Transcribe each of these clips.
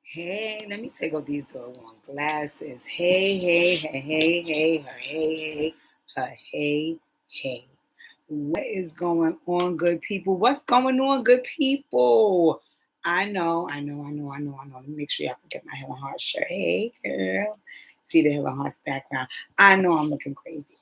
Hey, let me take off these doggone glasses. Hey. What is going on, good people? What's going on, good people? I know. Let me make sure y'all can get my Helen Hart shirt. Hey, girl. See the Helen Hart's background. I know I'm looking crazy.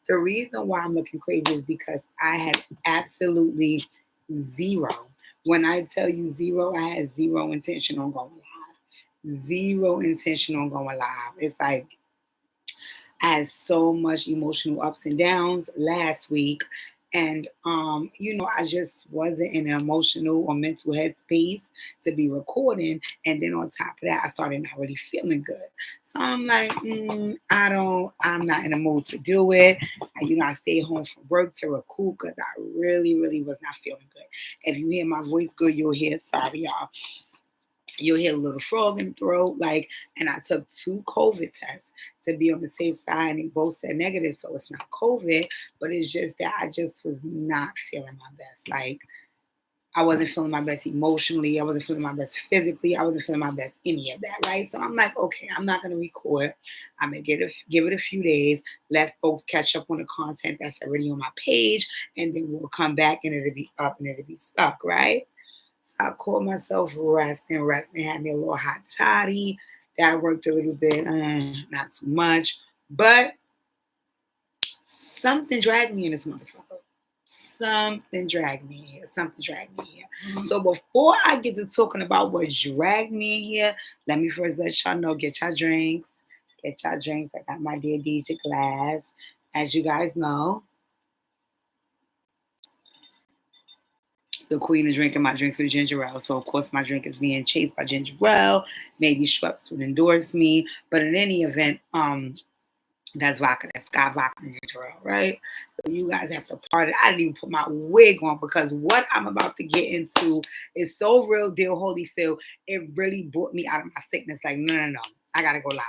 The reason why I'm looking crazy is because I had absolutely zero. When I tell you zero, I had zero intention on going live. Zero intention on going live. It's like I had so much emotional ups and downs last week. And I just wasn't in an emotional or mental headspace to be recording. And then on top of that, I started not really feeling good. So I'm like, I'm not in the mood to do it. I stayed home from work to recoup because I really, really was not feeling good. If you hear my voice good, you'll hear, sorry, y'all. You'll hear a little frog in the throat, and I took 2 COVID tests to be on the safe side, and they both said negative, so it's not COVID, but it's just that I just was not feeling my best. I wasn't feeling my best emotionally, I wasn't feeling my best physically, I wasn't feeling my best any of that, right? So I'm like, okay, I'm not gonna record. I'm gonna give it a few days, let folks catch up on the content that's already on my page, and then we'll come back and it'll be up and it'll be stuck, right? I caught myself resting, had me a little hot toddy. That worked a little bit, not too much. But something dragged me in this motherfucker. Something dragged me in here. Mm-hmm. So before I get to talking about what dragged me in here, let me first let y'all know, get y'all drinks. I got my dear DJ glass. As you guys know, the queen is drinking my drinks with ginger ale. So, of course, my drink is being chased by ginger ale. Maybe Schweppes would endorse me. But in any event, that's vodka. That's Sky vodka and ginger ale, right? So you guys have to pardon. I didn't even put my wig on because what I'm about to get into is so real deal, Holyfield. It really brought me out of my sickness. Like, no. I gotta go live.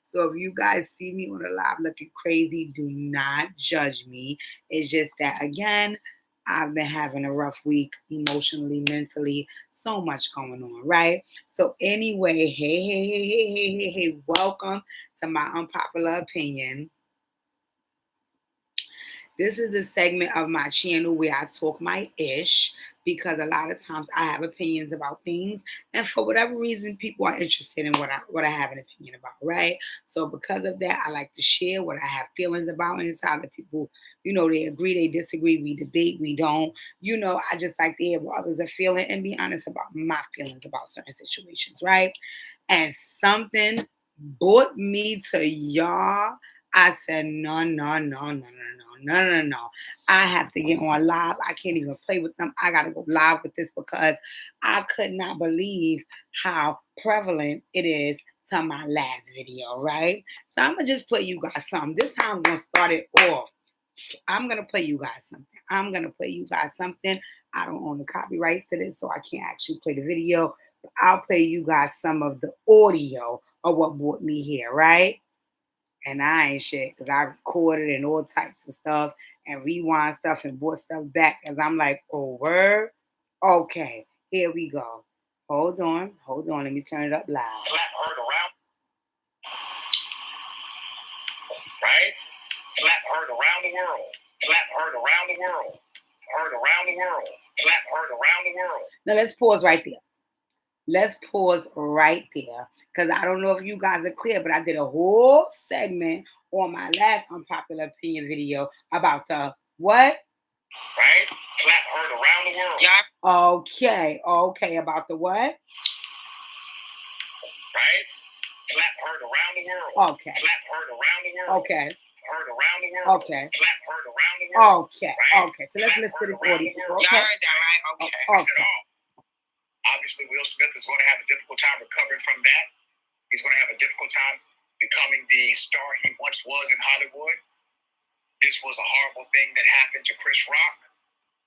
So if you guys see me on the live looking crazy, do not judge me. It's just that, again, I've been having a rough week emotionally, mentally, so much going on, right? So anyway, hey, welcome to my unpopular opinion. This is the segment of my channel where I talk my ish because a lot of times I have opinions about things, and for whatever reason, people are interested in what I have an opinion about, right? So because of that, I like to share what I have feelings about, and it's other people, they agree, they disagree, we debate, we don't. I just like to hear what others are feeling and be honest about my feelings about certain situations, right? And something brought me to y'all. I said, no. I have to get on live. I can't even play with them. I got to go live with this because I could not believe how prevalent it is to my last video, right? So I'm going to just play you guys something. This time I'm going to start it off. I'm going to play you guys something. I don't own the copyrights to this, so I can't actually play the video. But I'll play you guys some of the audio of what brought me here, right? And I ain't shit because I recorded and all types of stuff and rewind stuff and brought stuff back because I'm like, oh, word? Okay, here we go. Hold on. Let me turn it up loud. Slap heard around. Right? Slap heard around the world. Slap heard around the world. Heard around the world. Slap heard around the world. Now let's pause right there. Because I don't know if you guys are clear, but I did a whole segment on my last unpopular opinion video about the what? Right? Slap heard around the world. Yeah. Okay. About the what? Right? Slap heard around the world. Okay. Slap heard around the world. Okay. Heard around the world. Okay. Slap heard around the world. Okay. Right? Okay. So let's listen to this audio. Okay. Y'all heard that, right? Okay. Obviously, Will Smith is going to have a difficult time recovering from that. He's going to have a difficult time becoming the star he once was in Hollywood. This was a horrible thing that happened to Chris Rock.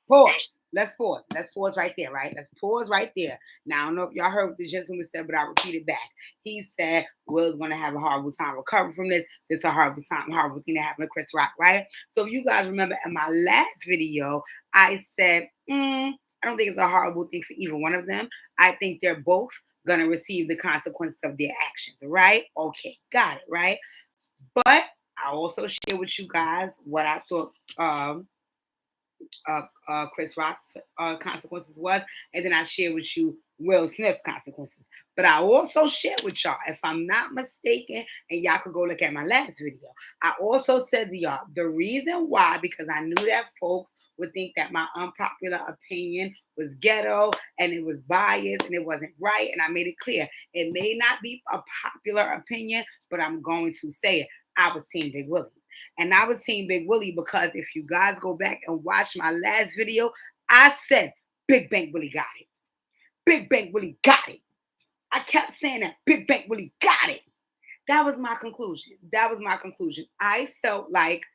Pause. Let's pause. Let's pause right there, right? Let's pause right there. Now, I don't know if y'all heard what the gentleman said, but I'll repeat it back. He said Will's going to have a horrible time recovering from this. This is a horrible thing that happened to Chris Rock, right? So if you guys remember in my last video, I said, I don't think it's a horrible thing for either one of them. I think they're both going to receive the consequences of their actions, right? Okay, got it, right? But I also share with you guys what I thought Chris Rock's consequences was, and then I share with you Will Smith's consequences. But I also share with y'all, if I'm not mistaken, and y'all could go look at my last video, I also said to y'all, the reason why, because I knew that folks would think that my unpopular opinion was ghetto, and it was biased, and it wasn't right, and I made it clear. It may not be a popular opinion, but I'm going to say it. I was Team Big Willie. And I was Team Big Willie because if you guys go back and watch my last video, I said Big Bank Willie got it. Big Bank Willie got it. I kept saying that Big Bank Willie got it. That was my conclusion. That was my conclusion. I felt like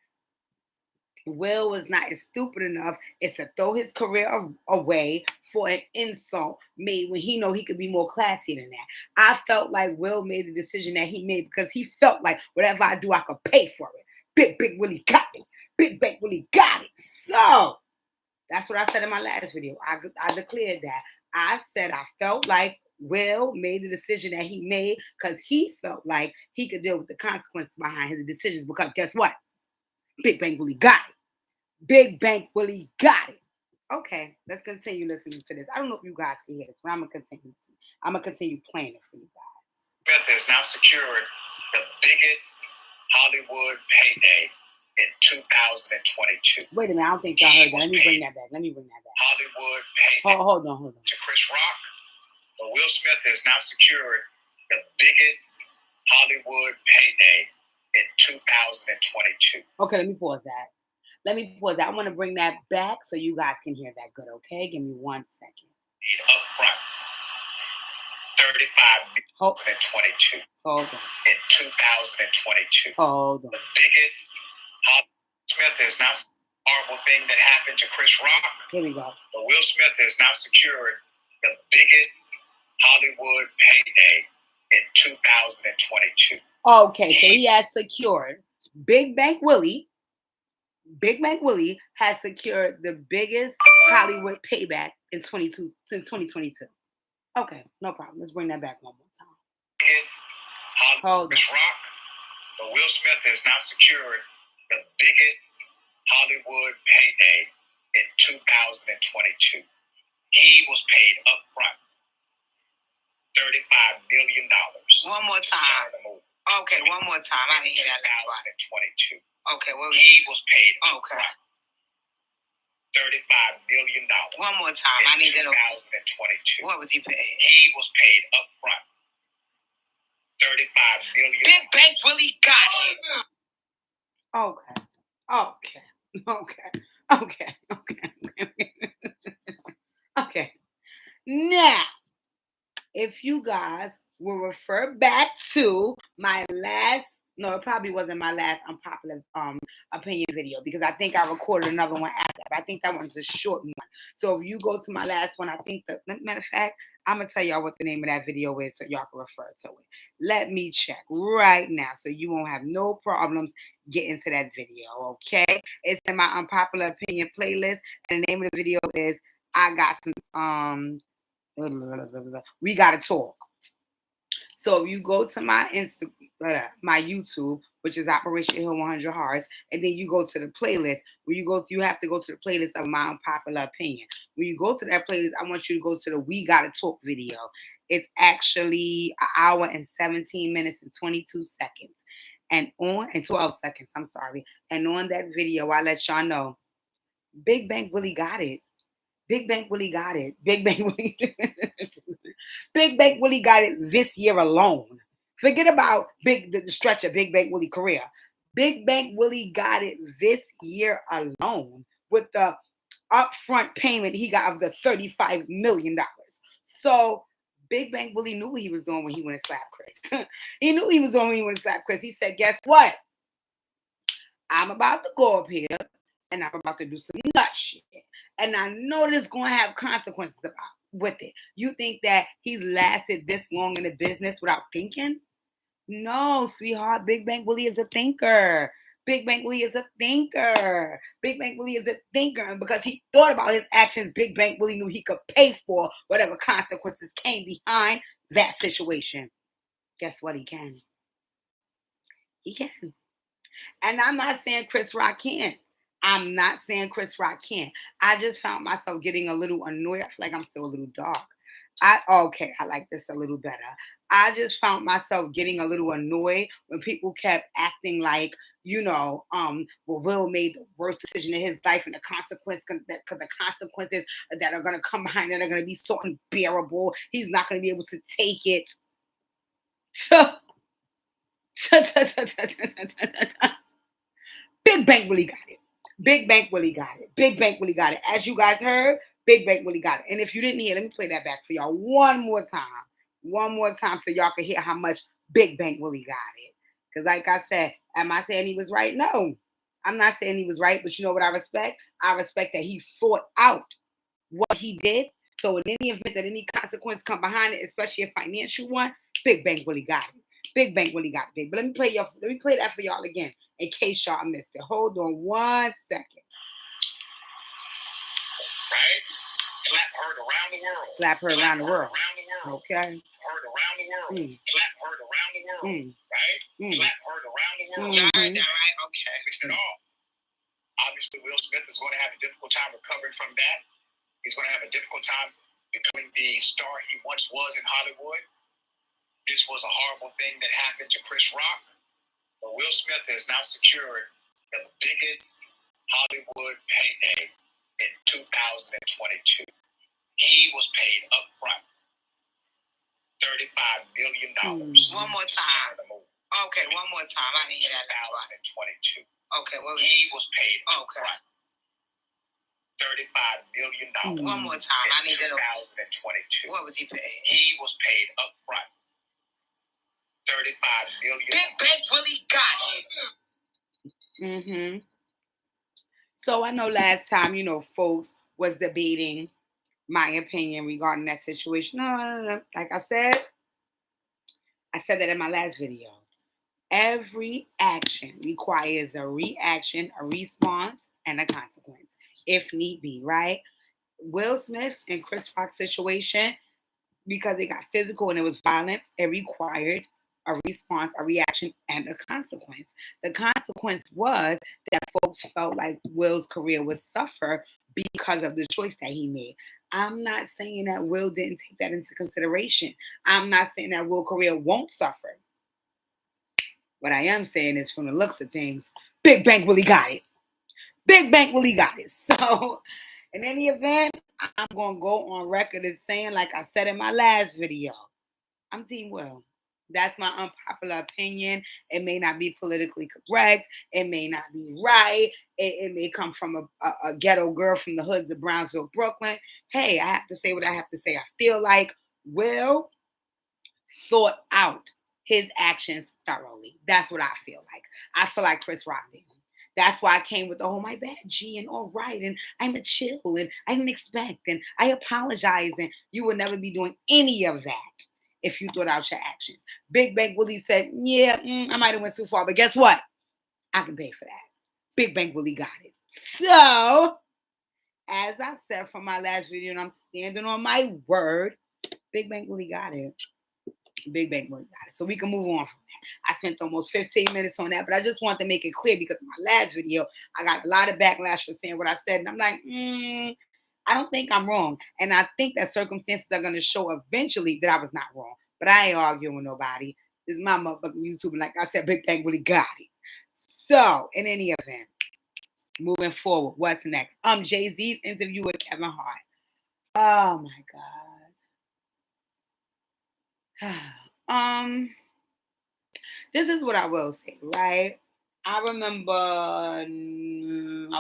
Will was not as stupid enough as to throw his career away for an insult made when he know he could be more classy than that. I felt like Will made the decision that he made because he felt like whatever I do, I could pay for it. Big Willie got it. Big Bank Willie got it. So that's what I said in my last video. I declared that. I said I felt like Will made the decision that he made because he felt like he could deal with the consequences behind his decisions. Because guess what? Big Bank Willie got it. Big Bank Willie got it. Okay, let's continue listening to this. I don't know if you guys can hear this, but I'm gonna continue playing it for you guys. Smith has now secured the biggest Hollywood payday in 2022. Wait a minute, I don't think y'all heard that. Let me bring that back. Hollywood payday. Hold on. To Chris Rock, but Will Smith has now secured the biggest Hollywood payday in 2022. Okay, let me pause that. I want to bring that back so you guys can hear that good, okay? Give me 1 second. Up front, 35 million in 22. Hold on. In 2022. Hold on. The biggest Smith has now horrible thing that happened to Chris Rock. Here we go. But Will Smith has now secured the biggest Hollywood payday in 2022. Okay, so he has secured Big Bank Willie. Big Bank Willie has secured the biggest Hollywood payback in 2022. Okay, no problem. Let's bring that back one more time. Biggest Hollywood Chris Rock, but Will Smith has now secured the biggest Hollywood payday in 2022. He was paid up front $35 million. One more time. Okay, one more time. I didn't hear that last one. 2022. Okay, he was paid up front $35 million. One more time. I need to know. 2022. What was he paid? He was paid up front $35 million. Big Bank Willie got it. Okay. Now, if you guys will refer back to my last, no, it probably wasn't my last unpopular opinion video because I think I recorded another one after. But I think that one's a short one. So if you go to my last one, I think that, matter of fact, I'm going to tell y'all what the name of that video is so y'all can refer to it. Let me check right now so you won't have no problems getting to that video, okay? It's in my unpopular opinion playlist, and the name of the video is I Got Some, We Gotta Talk. So if you go to my my YouTube, which is Operation Hill 100 Hearts, and then you go to the playlist, you have to go to the playlist of my unpopular opinion. When you go to that playlist, I want you to go to the We Gotta Talk video. It's actually 1 hour and 17 minutes and 22 seconds. And 12 seconds, I'm sorry. And on that video, I let y'all know, Big Bank Willie got it. Big Bank Willie got it. Big Bank Willie. Big Bank Willie got it this year alone. Forget about the stretch of Big Bank Willie career. Big Bank Willie got it this year alone with the upfront payment he got of the $35 million. So Big Bank Willie knew what he was doing when he went and slapped Chris. He knew what he was doing when he went and slapped Chris. He said, guess what? I'm about to go up here and I'm about to do some nut shit. And I know this going to have consequences with it. You think that he's lasted this long in the business without thinking? No, sweetheart. Big Bank Willie is a thinker. Big Bank Willie is a thinker. Big Bank Willie is a thinker. And because he thought about his actions, Big Bank Willie knew he could pay for whatever consequences came behind that situation. Guess what? He can. He can. And I'm not saying Chris Rock can't. I'm not saying Chris Rock can't. I just found myself getting a little annoyed. I feel like I'm still a little dark. Okay, I like this a little better. I just found myself getting a little annoyed when people kept acting like, well, Will made the worst decision in his life, and the consequences that are gonna come behind it are gonna be so unbearable. He's not gonna be able to take it. Big Bank Willie got it. Big Bank Willie got it. Big Bank Willie got it. As you guys heard, Big Bank Willie got it. And if you didn't hear, let me play that back for y'all one more time. One more time so y'all can hear how much Big Bank Willie got it. Because like I said, am I saying he was right? No. I'm not saying he was right, but you know what I respect? I respect that he thought out what he did. So in any event that any consequence come behind it, especially a financial one, Big Bank Willie got it. Big Bank Willie got it. But let me play that for y'all again in case y'all missed it. Hold on 1 second. Right? Slap heard around the world. Slap heard around the world. Okay. Heard around the world. Slap heard around the world. Right? Slap heard around the world. Y'all heard that, right? Okay. We said all. Obviously, Will Smith is going to have a difficult time recovering from that. He's going to have a difficult time becoming the star he once was in Hollywood. This was a horrible thing that happened to Chris Rock. But Will Smith has now secured the biggest Hollywood payday in 2022. He was paid up front $35 million. One more time. Okay, one more time. I didn't hear that. 2022. Okay, well, he was paid up front $35 million. One more time. I need 2022. What was he paid? He was paid up front $35 million. Big Bank Willie got it. So I know last time, folks was debating my opinion regarding that situation. No. Like I said that in my last video. Every action requires a reaction, a response, and a consequence, if need be, right? Will Smith and Chris Rock's situation, because it got physical and it was violent, it required a response, a reaction, and a consequence. The consequence was that folks felt like Will's career would suffer because of the choice that he made. I'm not saying that Will didn't take that into consideration. I'm not saying that Will's career won't suffer. What I am saying is, from the looks of things, Big Bank Willie got it. Big Bank Willie got it. So, in any event, I'm going to go on record as saying, like I said in my last video, I'm Team Will. That's my unpopular opinion. It may not be politically correct. It may not be right. It may come from a ghetto girl from the hoods of Brownsville, Brooklyn. Hey, I have to say what I have to say. I feel like Will thought out his actions thoroughly. That's what I feel like. I feel like Chris Rock did. That's why I came with the whole my bad, G, and all right, and I'm a chill, and I didn't expect, and I apologize, and you would never be doing any of that if you thought out your actions. Big Bank Willie said, yeah, I might have went too far, but guess what? I can pay for that. Big Bank Willie got it. So, as I said from my last video, and I'm standing on my word, Big Bank Willie got it. Big Bank Willie got it. So we can move on from that. I spent almost 15 minutes on that, but I just wanted to make it clear because in my last video, I got a lot of backlash for saying what I said. And I'm like, I don't think I'm wrong. And I think that circumstances are going to show eventually that I was not wrong. But I ain't arguing with nobody. This is my motherfucking YouTube. And like I said, Big Bank Willie got it. So, in any event, moving forward, what's next? Jay-Z's interview with Kevin Hart. Oh, my God. This is what I will say, right? I remember, I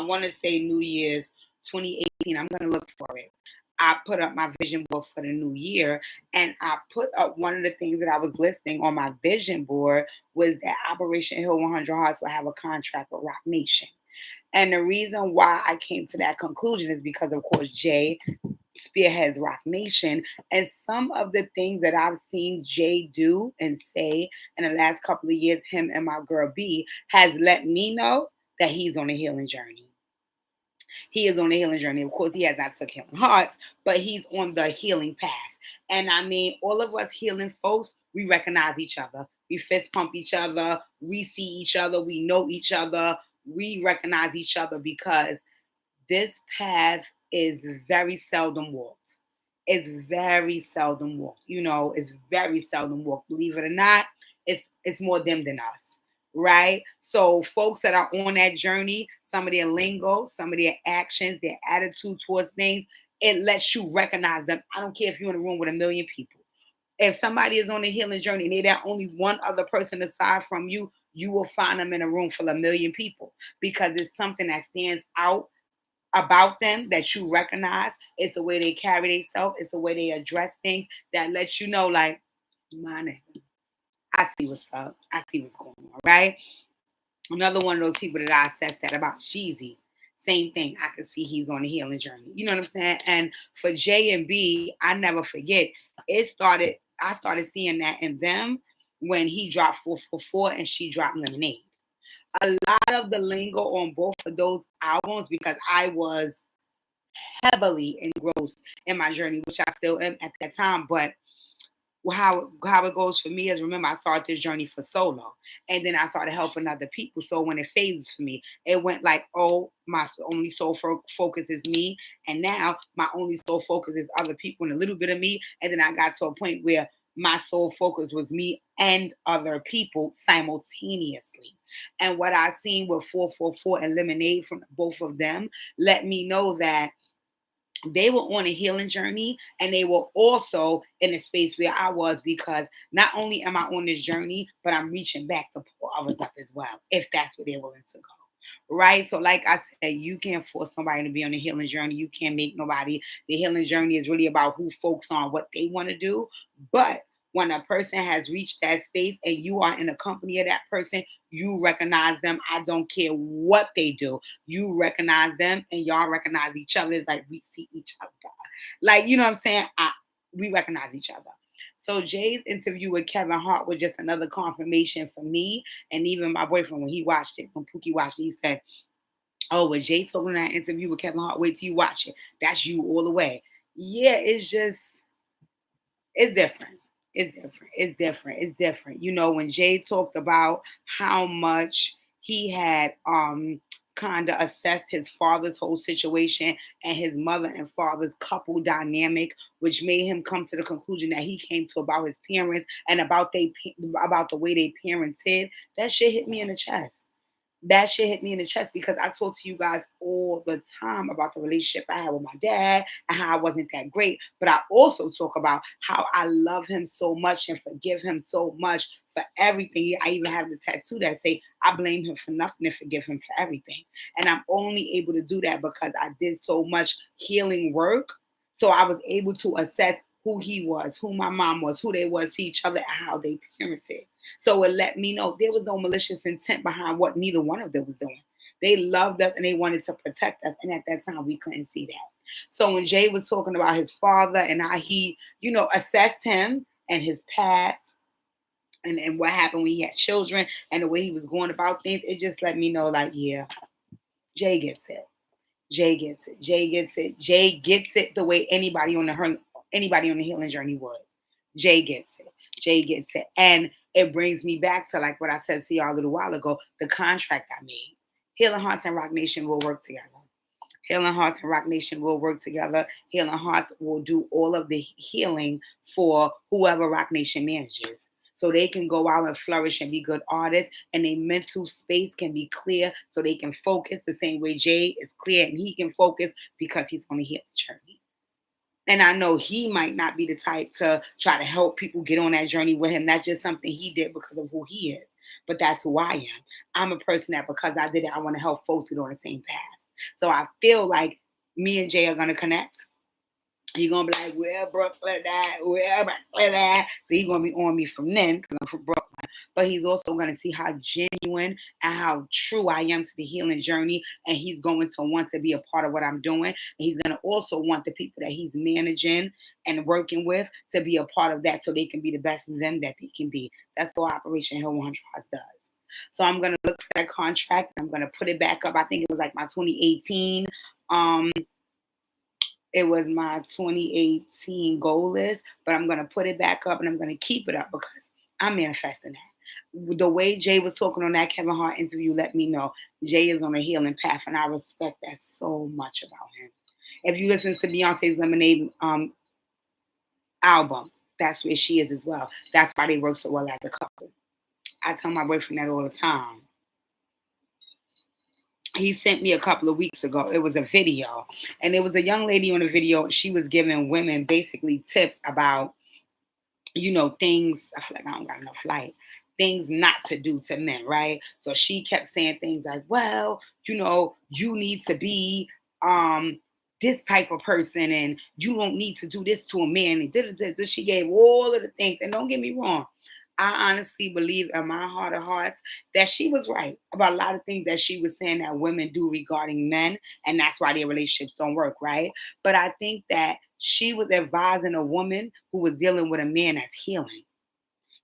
want to say New Year's 2018. I'm going to look for it. I put up my vision board for the new year, and I put up one of the things that I was listing on my vision board was that Operation Hill 100 Hearts will have a contract with Rock Nation. And the reason why I came to that conclusion is because, of course, Jay spearheads Rock Nation. And some of the things that I've seen Jay do and say in the last couple of years, him and my girl B, has let me know that he's on a healing journey. He is on a healing journey. Of course, he has not took healing hearts, but he's on the healing path. And I mean, all of us healing folks, we recognize each other. We fist pump each other. We see each other. We know each other. We recognize each other because this path is very seldom walked. It's very seldom walked. You know, it's very seldom walked. Believe it or not, it's more them than us, right? So folks that are on that journey, some of their lingo, some of their actions, their attitude towards things, it lets you recognize them. I don't care if you're in a room with a million people. If somebody is on a healing journey and they're only one other person aside from you, you will find them in a room full of a million people because it's something that stands out about them that you recognize. It's the way they carry themselves. It's the way they address things that lets you know, like, my nigga, I see what's up. I see what's going on, right? Another one of those people that I assessed that about, Jeezy. Same thing. I can see he's on a healing journey. You know what I'm saying? And for J and B, I never forget. I started seeing that in them when he dropped 444 and she dropped Lemonade. A lot of the lingo on both of those albums, because I was heavily engrossed in my journey, which I still am at that time. But how it goes for me is, remember, I started this journey for solo, and then I started helping other people. So when it phases for me, it went like, oh, my only sole focus is me, and now my only sole focus is other people and a little bit of me. And then I got to a point where my sole focus was me and other people simultaneously. And what I seen with 444 and Lemonade from both of them let me know that they were on a healing journey, and they were also in a space where I was, because not only am I on this journey, but I'm reaching back to pull others up as well, if that's where they're willing to go. Right. So, like I said, you can't force nobody to be on a healing journey. You can't make nobody. The healing journey is really about who focus on what they want to do. But when a person has reached that space and you are in the company of that person, you recognize them. I don't care what they do. You recognize them and y'all recognize each other. It's like we see each other. Like, you know what I'm saying? We recognize each other. So Jay's interview with Kevin Hart was just another confirmation for me. And even my boyfriend, when he watched it, when Pookie watched it, he said, oh, when Jay told in that interview with Kevin Hart, wait till you watch it. That's you all the way. Yeah, it's different. It's different. It's different. It's different. You know, when Jay talked about how much he had kind of assessed his father's whole situation and his mother and father's couple dynamic, which made him come to the conclusion that he came to about his parents and about the way they parented, that shit hit me in the chest. That shit hit me in the chest because I talk to you guys all the time about the relationship I had with my dad and how I wasn't that great. But I also talk about how I love him so much and forgive him so much for everything. I even have the tattoo that say I blame him for nothing and forgive him for everything. And I'm only able to do that because I did so much healing work. So I was able to assess who he was, who my mom was, who they was to each other, and how they parented. So it let me know there was no malicious intent behind what neither one of them was doing. They loved us and they wanted to protect us. And at that time, we couldn't see that. So when Jay was talking about his father and how he, assessed him and his past and what happened when he had children and the way he was going about things, it just let me know, like, yeah, Jay gets it. Jay gets it. Jay gets it. Jay gets it the way anybody on the healing journey would. Jay gets it. Jay gets it. And it brings me back to, like what I said to y'all a little while ago, the contract I made. Healing Hearts and Rock Nation will work together. Healing Hearts and Rock Nation will work together. Healing Hearts will do all of the healing for whoever Rock Nation manages. So they can go out and flourish and be good artists, and their mental space can be clear so they can focus the same way Jay is clear and he can focus because he's on a healing journey. And I know he might not be the type to try to help people get on that journey with him. That's just something he did because of who he is. But that's who I am. I'm a person that because I did it, I want to help folks get on the same path. So I feel like me and Jay are going to connect. He gonna be like, where Brooklyn at? Where Brooklyn at? So he gonna be on me from then because I'm from Brooklyn. But he's also gonna see how genuine and how true I am to the healing journey, and he's going to want to be a part of what I'm doing. And he's gonna also want the people that he's managing and working with to be a part of that, so they can be the best of them that they can be. That's what Operation Hill 100 does. So I'm gonna look for that contract. I'm gonna put it back up. I think it was like my 2018. It was my 2018 goal list, but I'm going to put it back up and I'm going to keep it up because I'm manifesting that. The way Jay was talking on that Kevin Hart interview let me know Jay is on a healing path, and I respect that so much about him. If you listen to Beyonce's Lemonade album, that's where she is as well. That's why they work so well as a couple. I tell my boyfriend that all the time. He sent me a couple of weeks ago. It was a video, and there was a young lady on the video. She was giving women basically tips about, things. I feel like I don't got enough light. Things not to do to men, right? So she kept saying things like, well, you need to be this type of person, and you don't need to do this to a man. And she gave all of the things. And don't get me wrong, I honestly believe in my heart of hearts that she was right about a lot of things that she was saying that women do regarding men, and that's why their relationships don't work, right? But I think that she was advising a woman who was dealing with a man that's healing.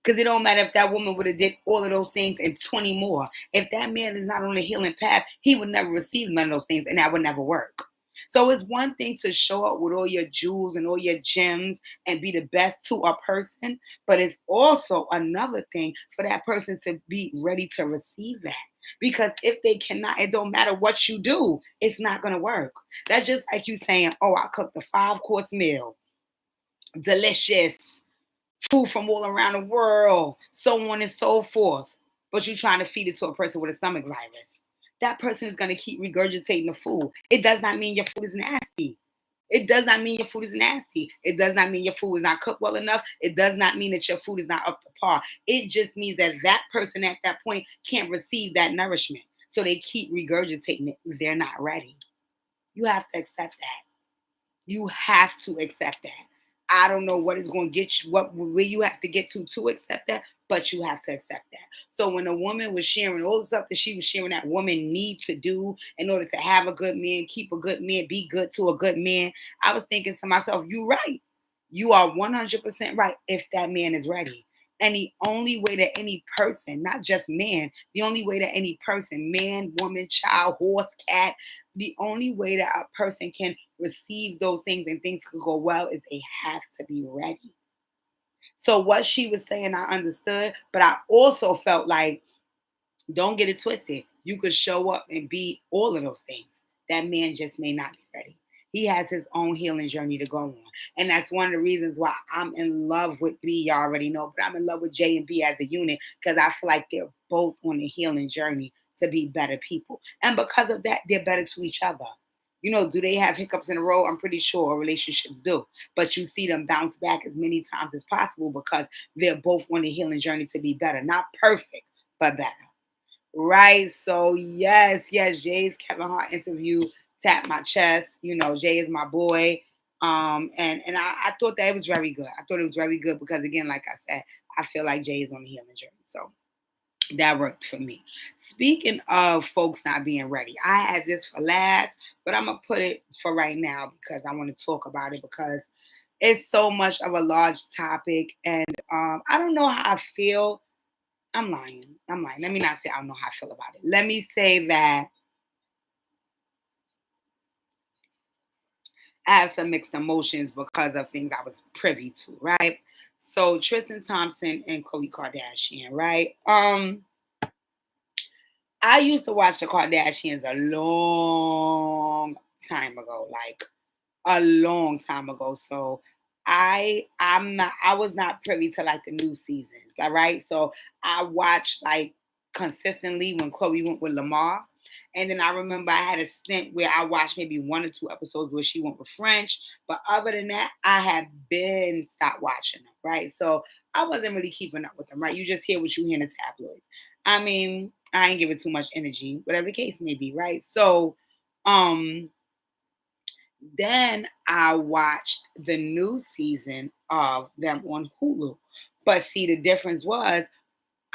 Because it don't matter if that woman would have did all of those things and 20 more. If that man is not on a healing path, he would never receive none of those things, and that would never work. So it's one thing to show up with all your jewels and all your gems and be the best to a person, but it's also another thing for that person to be ready to receive that. Because if they cannot, it don't matter what you do, it's not going to work. That's just like you saying, oh, I cooked a 5-course meal, delicious, food from all around the world, so on and so forth. But you're trying to feed it to a person with a stomach virus. That person is going to keep regurgitating the food. It does not mean your food is nasty. It does not mean your food is nasty. It does not mean your food is not cooked well enough. It does not mean that your food is not up to par. It just means that that person at that point can't receive that nourishment. So they keep regurgitating it. They're not ready. You have to accept that. You have to accept that. I don't know what is going to get you, where you have to get to accept that, but you have to accept that. So when a woman was sharing all the stuff that she was sharing that women need to do in order to have a good man, keep a good man, be good to a good man, I was thinking to myself, you're right. You are 100% right if that man is ready. And the only way that any person, not just man, the only way that any person, man, woman, child, horse, cat, the only way that a person can receive those things and things could go well is they have to be ready. So what she was saying, I understood, but I also felt like, don't get it twisted. You could show up and be all of those things. That man just may not be ready. He has his own healing journey to go on. And that's one of the reasons why I'm in love with B. You already know, but I'm in love with J and B as a unit because I feel like they're both on a healing journey to be better people. And because of that, they're better to each other. Do they have hiccups in a row? I'm pretty sure relationships do. But you see them bounce back as many times as possible because they're both on a healing journey to be better. Not perfect, but better. Right. So yes, Jay's Kevin Hart interview tapped my chest. Jay is my boy. And I thought that it was very good. I thought it was very good because again, like I said, I feel like Jay is on the healing journey. So that worked for me. Speaking of folks not being ready, I had this for last, but I'm gonna put it for right now because I want to talk about it because it's so much of a large topic, and I don't know how I feel. I'm lying. Let me not say I don't know how I feel about it. Let me say that I have some mixed emotions because of things I was privy to, right? So Tristan Thompson and Khloe Kardashian, right? I used to watch the Kardashians a long time ago, like a long time ago. So I was not privy to like the new seasons, all right? So I watched like consistently when Khloe went with Lamar. And then I remember I had a stint where I watched maybe 1 or 2 episodes where she went with French. But other than that, I had been stopped watching them, right? So I wasn't really keeping up with them, right? You just hear what you hear in the tabloids. I mean, I ain't giving too much energy, whatever the case may be, right? So Then I watched the new season of them on Hulu. But see, the difference was,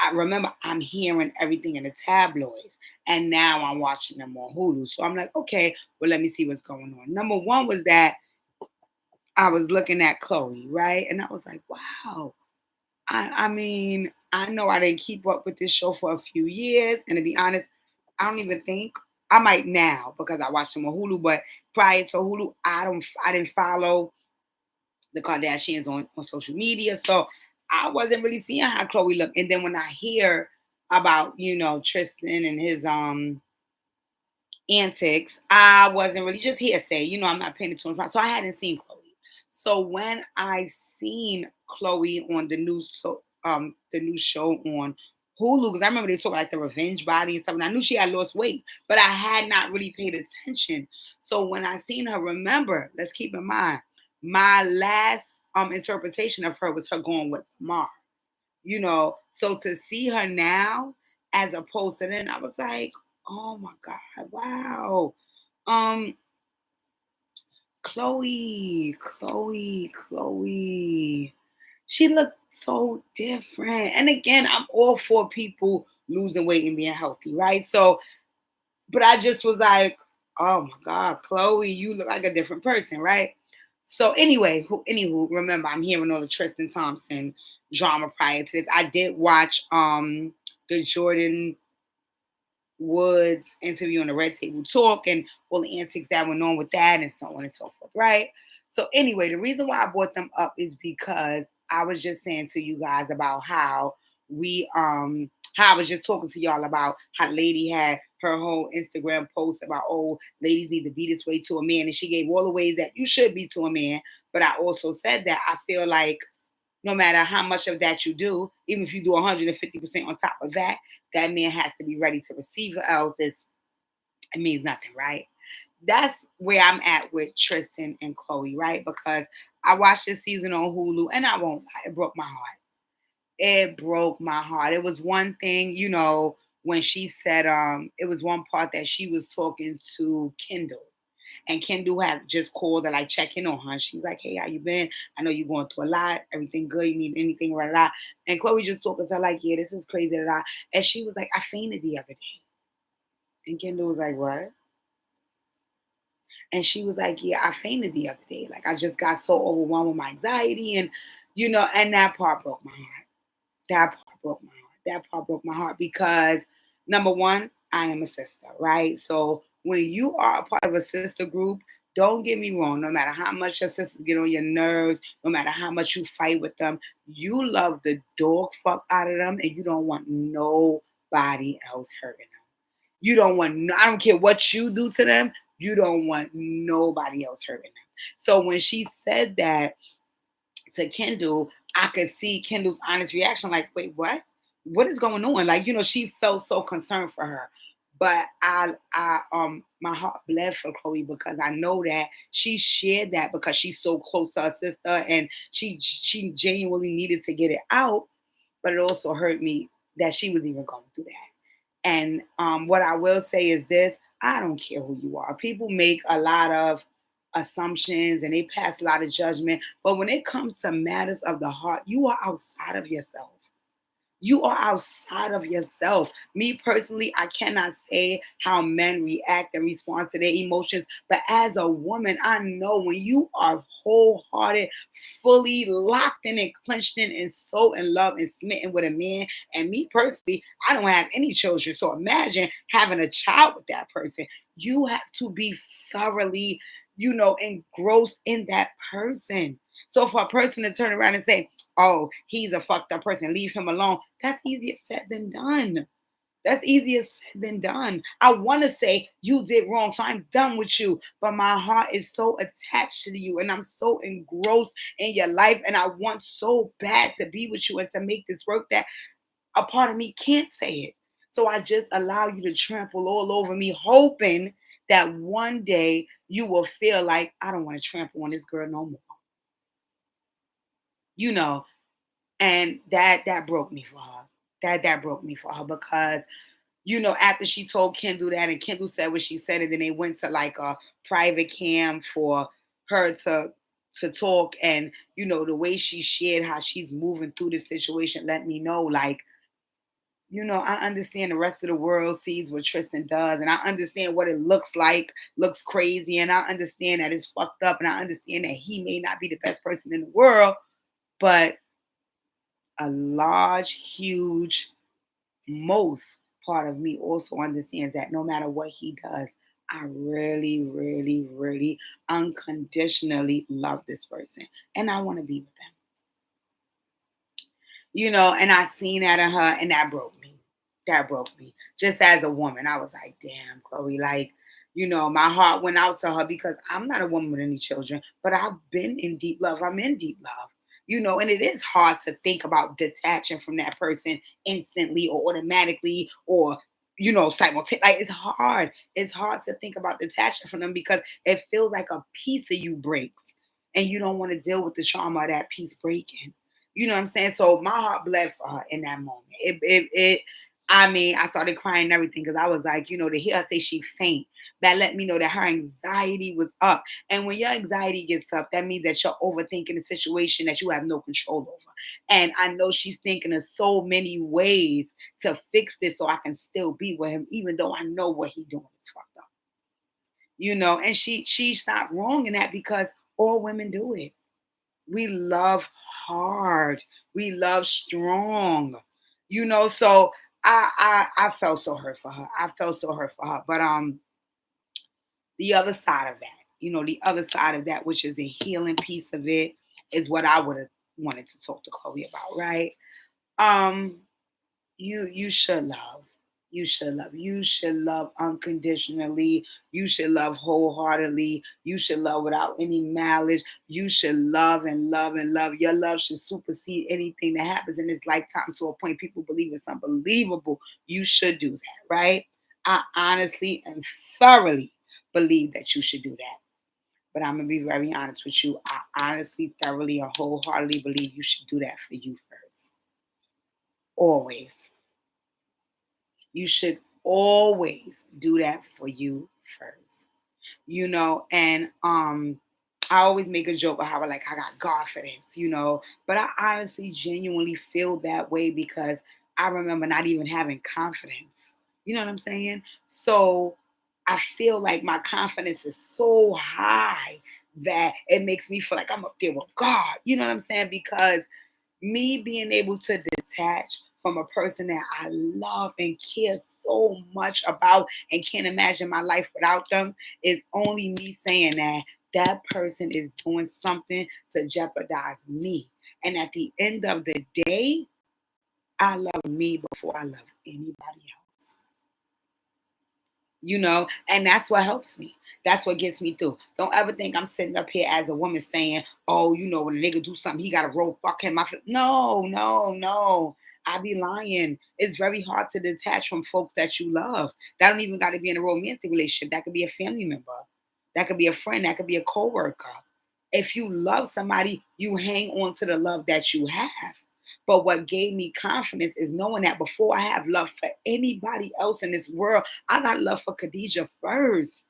I remember I'm hearing everything in the tabloids, and now I'm watching them on Hulu. So I'm like, okay, well, let me see what's going on. Number one was that I was looking at Khloe, right? And I was like, wow. I mean, I know I didn't keep up with this show for a few years. And to be honest, I don't even think I might now because I watched them on Hulu, but prior to Hulu, I didn't follow the Kardashians on social media. So I wasn't really seeing how Khloe looked. And then when I hear about, Tristan and his antics, I wasn't really just hearsay. I'm not paying attention. So I hadn't seen Khloe. So when I seen Khloe on the new show on Hulu, because I remember they talked like the revenge body and stuff, and I knew she had lost weight, but I had not really paid attention. So when I seen her, remember, let's keep in mind, my last interpretation of her was her going with Lamar. So to see her now as opposed to then, I was like, oh my God, wow. Um, Khloe. She looked so different. And again, I'm all for people losing weight and being healthy, right? So, but I just was like, oh my God, Khloe, you look like a different person, right? So anyway, anywho, remember I'm hearing all the Tristan Thompson drama prior to this. I did watch the Jordan Woods interview on the Red Table Talk and all the antics that went on with that and so on and so forth, right? So anyway, the reason why I brought them up is because I was just saying to you guys about how I was just talking to y'all about how Lady had her whole Instagram post about, oh, ladies need to be this way to a man, and she gave all the ways that you should be to a man. But I also said that I feel like no matter how much of that you do, even if you do 150% on top of that, that man has to be ready to receive it, else it means nothing, right? That's where I'm at with Tristan and Khloe, right? Because I watched this season on Hulu, and I won't lie, it broke my heart. It broke my heart. It was one thing, when she said, it was one part that she was talking to Kendall. And Kendall had just called to like check in on her. She was like, hey, how you been? I know you're going through a lot. Everything good? You need anything? Blah, blah, blah. And Khloe just talking to her like, yeah, this is crazy. Blah, blah. And she was like, I fainted the other day. And Kendall was like, what? And she was like, yeah, I fainted the other day. Like, I just got so overwhelmed with my anxiety. And, and that part broke my heart. That part broke my heart. That part broke my heart because number one, I am a sister, right? So when you are a part of a sister group, don't get me wrong, no matter how much your sisters get on your nerves, no matter how much you fight with them, you love the dog fuck out of them and you don't want nobody else hurting them. You don't want, I don't care what you do to them, you don't want nobody else hurting them. So when she said that, to Kendall, I could see Kendall's honest reaction, like, wait, what? What is going on? Like, she felt so concerned for her. But my heart bled for Khloe because I know that she shared that because she's so close to her sister and she genuinely needed to get it out. But it also hurt me that she was even going through that. And what I will say is this: I don't care who you are. People make a lot of assumptions and they pass a lot of judgment. But when it comes to matters of the heart, you are outside of yourself. You are outside of yourself. Me personally, I cannot say how men react and respond to their emotions. But as a woman, I know when you are wholehearted, fully locked in and clenched in and so in love and smitten with a man. And me personally, I don't have any children. So imagine having a child with that person. You have to be thoroughly, engrossed in that person. So for a person to turn around and say, oh, he's a fucked up person, leave him alone, that's easier said than done. That's easier said than done. I want to say you did wrong, so I'm done with you. But my heart is so attached to you, and I'm so engrossed in your life, and I want so bad to be with you and to make this work that a part of me can't say it. So I just allow you to trample all over me, hoping that one day you will feel like I don't want to trample on this girl no more. You know, and that broke me for her. That broke me for her because you know, after she told Kendall that, and Kendall said what she said, and then they went to like a private cam for her to talk, and you know, the way she shared how she's moving through the situation let me know, like, you know, I understand the rest of the world sees what Tristan does, and I understand what it looks like, looks crazy, and I understand that it's fucked up, and I understand that he may not be the best person in the world, but a large, huge, most part of me also understands that no matter what he does, I really, really, really unconditionally love this person, and I want to be with them. You know, and I seen that in her, and that broke me. That broke me. Just as a woman, I was like, damn, Khloe, like, you know, my heart went out to her because I'm not a woman with any children, but I've been in deep love. I'm in deep love. You know, and it is hard to think about detaching from that person instantly or automatically or, you know, simultaneously. Like, it's hard. It's hard to think about detaching from them because it feels like a piece of you breaks and you don't want to deal with the trauma of that piece breaking. You know what I'm saying? So my heart bled for her in that moment. I mean, I started crying and everything because I was like, you know, to hear her say she faint, that let me know that her anxiety was up. And when your anxiety gets up, that means that you're overthinking a situation that you have no control over. And I know she's thinking of so many ways to fix this so I can still be with him, even though I know what he's doing is fucked up. You know, and she's not wrong in that because all women do it. We love hard. We love strong. You know, so I felt so hurt for her. I felt so hurt for her. But the other side of that, you know, the other side of that, which is the healing piece of it, is what I would have wanted to talk to Khloe about, right? Um, you should love. You should love. You should love unconditionally. You should love wholeheartedly. You should love without any malice. You should love and love and love. Your love should supersede anything that happens in this lifetime to a point people believe it's unbelievable. You should do that, right? I honestly and thoroughly believe that you should do that. But I'm gonna be very honest with you. I honestly, thoroughly, and wholeheartedly believe you should do that for you first. Always. You should always do that for you first. You know, and I always make a joke about how I got confidence, you know, but I honestly genuinely feel that way because I remember not even having confidence. You know what I'm saying? So I feel like my confidence is so high that it makes me feel like I'm up there with God. You know what I'm saying? Because me being able to detach from a person that I love and care so much about and can't imagine my life without them is only me saying that that person is doing something to jeopardize me. And at the end of the day, I love me before I love anybody else. You know, and that's what helps me. That's what gets me through. Don't ever think I'm sitting up here as a woman saying, oh, you know, when a nigga do something, he got to roll fuck him. No, no, no. I be lying. It's very hard to detach from folks that you love. That don't even got to be in a romantic relationship. That could be a family member. That could be a friend. That could be a coworker. If you love somebody, you hang on to the love that you have. But what gave me confidence is knowing that before I have love for anybody else in this world, I got love for Khadijah first.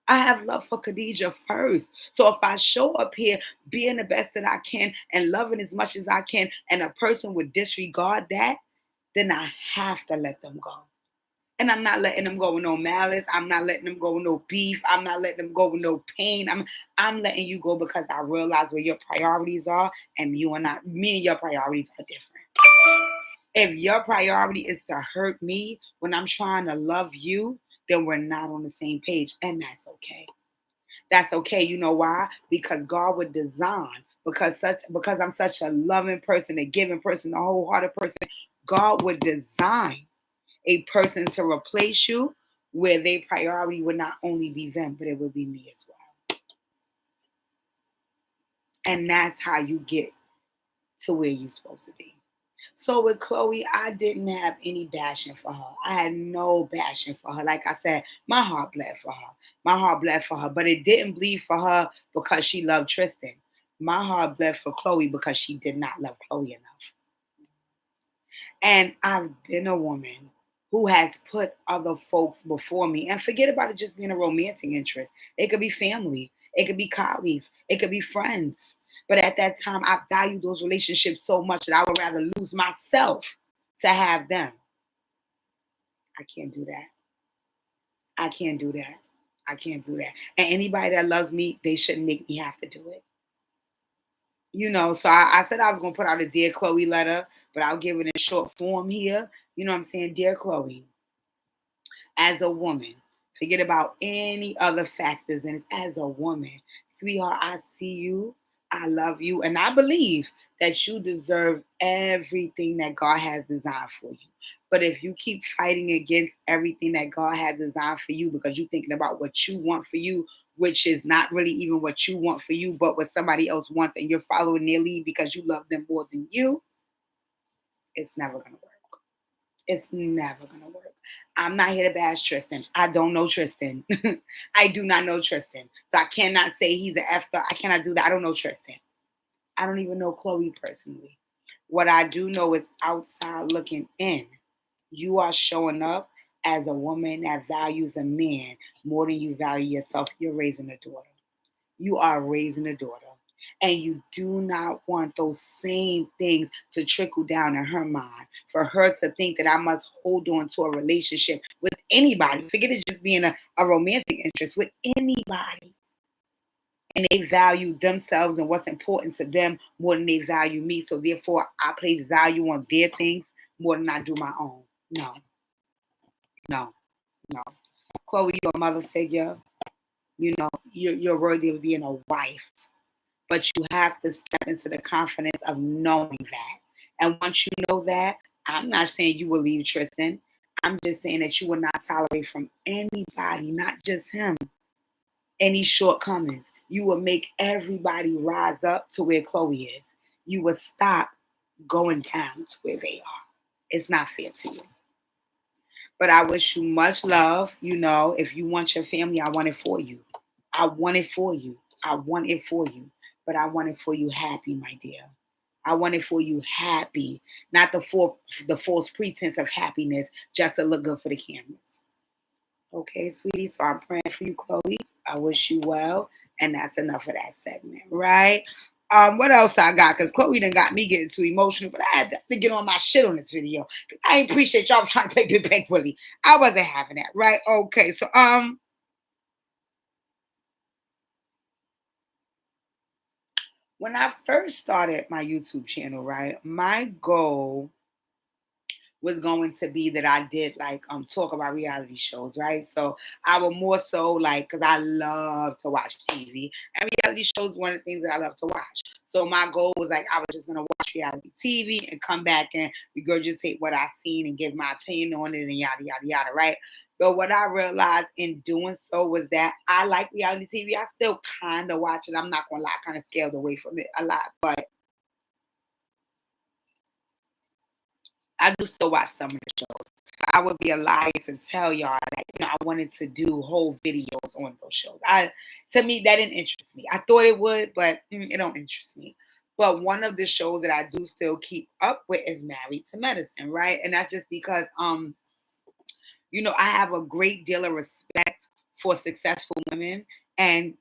I have love for Khadijah first. So if I show up here being the best that I can and loving as much as I can, and a person would disregard that, then I have to let them go. And I'm not letting them go with no malice. I'm not letting them go with no beef. I'm not letting them go with no pain. I'm letting you go because I realize where your priorities are, and me and your priorities are different. If your priority is to hurt me when I'm trying to love you, then we're not on the same page, and that's okay. That's okay. You know why? Because God would design. Because I'm such a loving person, a giving person, a wholehearted person. God would design a person to replace you where their priority would not only be them, but it would be me as well. And that's how you get to where you're supposed to be. So with Khloe, I didn't have any bashing for her. I had no bashing for her. Like I said, my heart bled for her. My heart bled for her. But it didn't bleed for her because she loved Tristan. My heart bled for Khloe because she did not love Khloe enough. And I've been a woman who has put other folks before me. And forget about it just being a romantic interest. It could be family. It could be colleagues. It could be friends. But at that time, I valued those relationships so much that I would rather lose myself to have them. I can't do that. I can't do that. I can't do that. And anybody that loves me, they shouldn't make me have to do it. You know, so I said I was going to put out a Dear Khloe letter, but I'll give it in short form here. You know what I'm saying? Dear Khloe, as a woman, forget about any other factors, and it's as a woman. Sweetheart, I see you. I love you. And I believe that you deserve everything that God has designed for you. But if you keep fighting against everything that God has designed for you because you're thinking about what you want for you, which is not really even what you want for you, but what somebody else wants, and you're following their lead because you love them more than you, it's never going to work. It's never going to work. I'm not here to bash Tristan. I don't know Tristan. I do not know Tristan. So I cannot say he's an F-er. I cannot do that. I don't know Tristan. I don't even know Khloe personally. What I do know is outside looking in, you are showing up as a woman that values a man more than you value yourself. You're raising a daughter. You are raising a daughter. And you do not want those same things to trickle down in her mind. For her to think that I must hold on to a relationship with anybody. Forget it just being a romantic interest with anybody. And they value themselves and what's important to them more than they value me. So therefore, I place value on their things more than I do my own. No, no, no. Khloe, you're a mother figure. You know, you're worthy of being a wife. But you have to step into the confidence of knowing that. And once you know that, I'm not saying you will leave Tristan. I'm just saying that you will not tolerate from anybody, not just him, any shortcomings. You will make everybody rise up to where Khloe is. You will stop going down to where they are. It's not fair to you. But I wish you much love. You know, if you want your family, I want it for you. I want it for you. I want it for you. But I want it for you happy, my dear. I want it for you happy, not the false pretense of happiness just to look good for the cameras. Okay, sweetie. So I'm praying for you, Khloe. I wish you well. And that's enough of that segment, right? What else I got? Because Khloe done got me getting too emotional, but I had to get on my shit on this video. I appreciate y'all trying to play Big Bank Willie. I wasn't having that, right? Okay, so when I first started my YouTube channel, right, my goal was going to be that I did like talk about reality shows, right? So I would more so like because I love to watch TV, and reality shows one of the things that I love to watch. So my goal was like I was just gonna watch reality TV and come back and regurgitate what I seen and give my opinion on it and yada yada yada, right? But what I realized in doing so was that I like reality TV. I still kind of watch it. I'm not gonna lie, I kind of scaled away from it a lot, but I do still watch some of the shows. I would be a liar to tell y'all that I wanted to do whole videos on those shows. To me that didn't interest me. I thought it would, but it don't interest me. But one of the shows that I do still keep up with is Married to Medicine, right? And that's just because I have a great deal of respect for successful women. And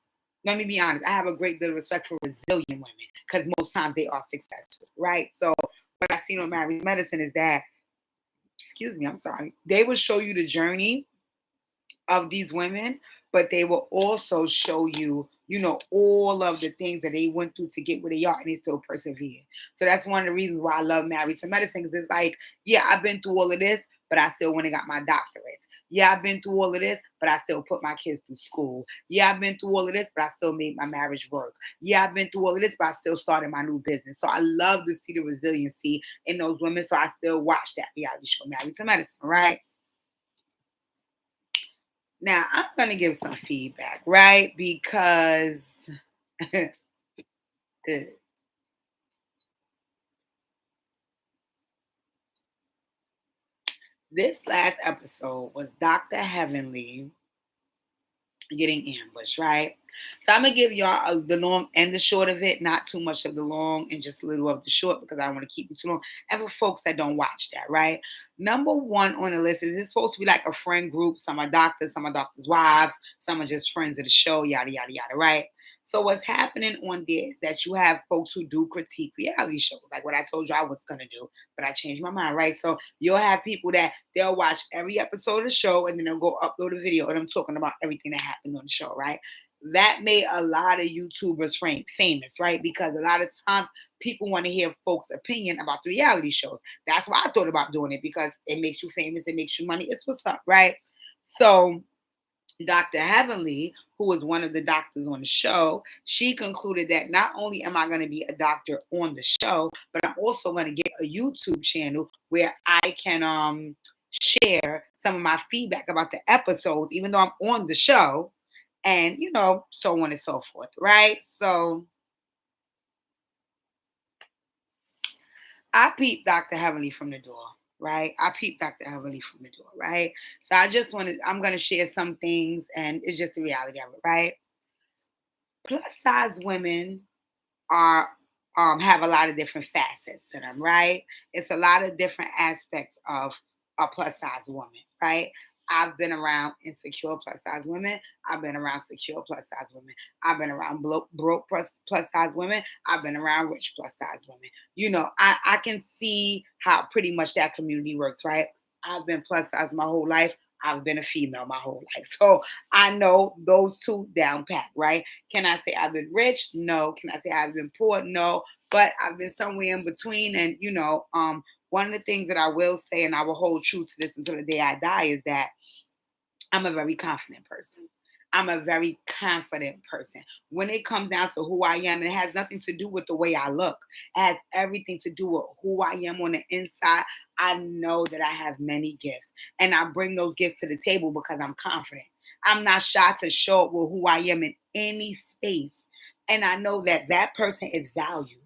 let me be honest, I have a great deal of respect for resilient women because most times they are successful, right? So what I've seen on Married to Medicine is that, excuse me, I'm sorry, they will show you the journey of these women, but they will also show you, all of the things that they went through to get where they are, and they still persevere. So that's one of the reasons why I love Married to Medicine, because it's like, yeah, I've been through all of this, but I still went and got my doctorates. Yeah, I've been through all of this, but I still put my kids through school. Yeah, I've been through all of this, but I still made my marriage work. Yeah, I've been through all of this, but I still started my new business. So I love to see the resiliency in those women. So I still watch that reality show, Married to Medicine, right? Now, I'm going to give some feedback, right? Because this last episode was Dr. Heavenly getting ambushed, right? So I'm going to give y'all the long and the short of it, not too much of the long and just a little of the short because I don't want to keep it too long. And for folks that don't watch that, right? Number one on the list is it's supposed to be like a friend group. Some are doctors, some are doctors' wives, some are just friends of the show, yada, yada, yada, right? So what's happening on there is that you have folks who do critique reality shows, like what I told you I was going to do, but I changed my mind, right? So you'll have people that they'll watch every episode of the show and then they'll go upload a video of them talking about everything that happened on the show, right? That made a lot of YouTubers famous, right? Because a lot of times people want to hear folks' opinion about the reality shows. That's why I thought about doing it because it makes you famous, it makes you money. It's what's up, right? So Dr. Heavenly, who was one of the doctors on the show, she concluded that not only am I going to be a doctor on the show, but I'm also going to get a YouTube channel where I can share some of my feedback about the episodes, even though I'm on the show, and so on and so forth, right? So I peeped Dr. Heavenly from the door, right? I peeped Dr. Heavenly from the door, right? So I'm going to share some things, and it's just the reality of it, right? Plus size women are have a lot of different facets to them, right? It's a lot of different aspects of a plus size woman, right? I've been around insecure plus size women. I've been around secure plus size women. I've been around broke plus size women. I've been around rich plus size women. I can see how pretty much that community works, right? I've been plus size my whole life. I've been a female my whole life. So I know those two down pat, right? Can I say I've been rich? No. Can I say I've been poor? No. But I've been somewhere in between. And, one of the things that I will say, and I will hold true to this until the day I die, is that I'm a very confident person. I'm a very confident person. When it comes down to who I am, it has nothing to do with the way I look. It has everything to do with who I am on the inside. I know that I have many gifts, and I bring those gifts to the table because I'm confident. I'm not shy to show up with who I am in any space, and I know that that person is valued.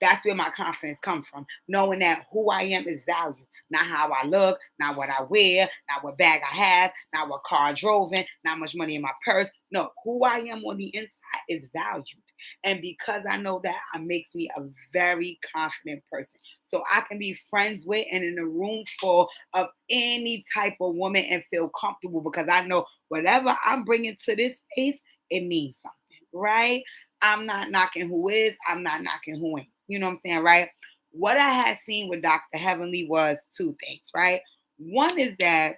That's where my confidence comes from, knowing that who I am is valued. Not how I look, not what I wear, not what bag I have, not what car I drove in, not much money in my purse. No, who I am on the inside is valued. And because I know that, it makes me a very confident person. So I can be friends with and in a room full of any type of woman and feel comfortable because I know whatever I'm bringing to this space, it means something, right? I'm not knocking who is, I'm not knocking who ain't. You know what I'm saying, right? What I had seen with Dr. Heavenly was two things, right? One is that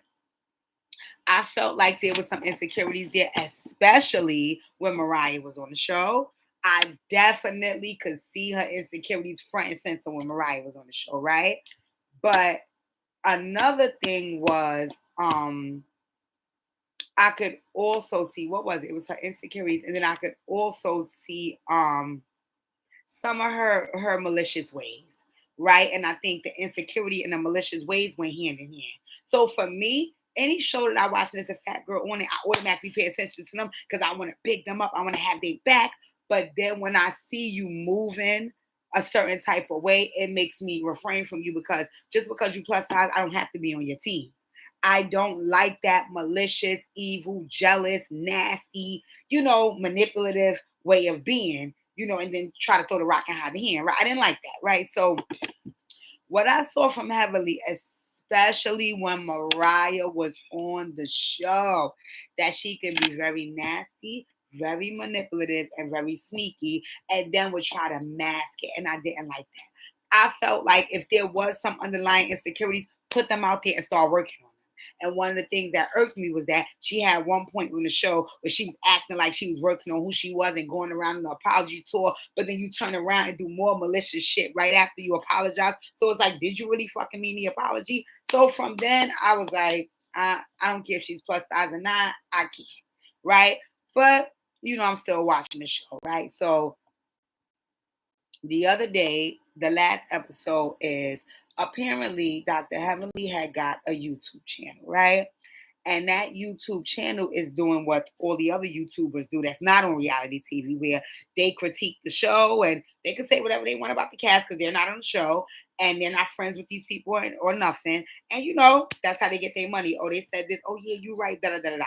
I felt like there was some insecurities there, especially when Mariah was on the show. I definitely could see her insecurities front and center when Mariah was on the show, right? But another thing was, I could also see, what was it? It was her insecurities, and then I could also see some of her malicious ways, right? And I think the insecurity and the malicious ways went hand in hand. So for me, any show that I watch and there's a fat girl on it, I automatically pay attention to them because I want to pick them up. I want to have their back. But then when I see you moving a certain type of way, it makes me refrain from you because just because you plus size, I don't have to be on your team. I don't like that malicious, evil, jealous, nasty, manipulative way of being, and then try to throw the rock and hide the hand, right? I didn't like that, right? So what I saw from Heavenly, especially when Mariah was on the show, that she can be very nasty, very manipulative, and very sneaky, and then would try to mask it, and I didn't like that. I felt like if there was some underlying insecurities, put them out there and start working on them. And one of the things that irked me was that she had one point on the show where she was acting like she was working on who she was and going around on an apology tour, but then you turn around and do more malicious shit right after you apologize. So it's like, did you really fucking mean the apology? So from then, I was like, I don't care if she's plus size or not, I can't, right? But, I'm still watching the show, right? So the other day, the last episode is apparently Dr. Heavenly had got a YouTube channel, right? And that YouTube channel is doing what all the other YouTubers do that's not on reality TV, where they critique the show and they can say whatever they want about the cast because they're not on the show and they're not friends with these people or nothing. And that's how they get their money. Oh, they said this. Oh, yeah, you're right. Da da da da.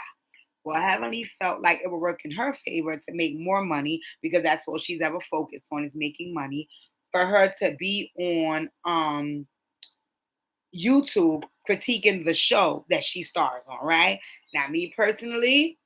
Well, Heavenly felt like it would work in her favor to make more money because that's all she's ever focused on is making money. For her to be on YouTube critiquing the show that she stars on, right? Now, me personally,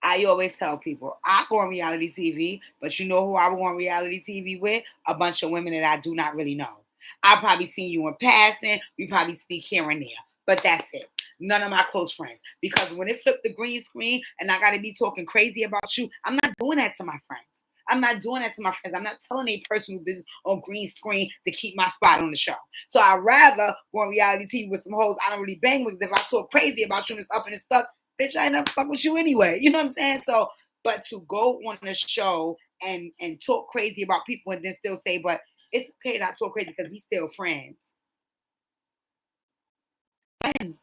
I always tell people, I go on reality TV, but you know who I go on reality TV with? A bunch of women that I do not really know. I've probably seen you in passing. We probably speak here and there, but that's it. None of my close friends. Because when it flipped the green screen and I got to be talking crazy about you, I'm not doing that to my friends. I'm not doing that to my friends. I'm not telling a personal business on green screen to keep my spot on the show. So I'd rather go on reality TV with some hoes I don't really bang with. If I talk crazy about you and it's up and it's stuck, bitch, I ain't never fuck with you anyway. You know what I'm saying? So, but to go on the show and talk crazy about people and then still say, but it's okay to not talk crazy because we still friends. And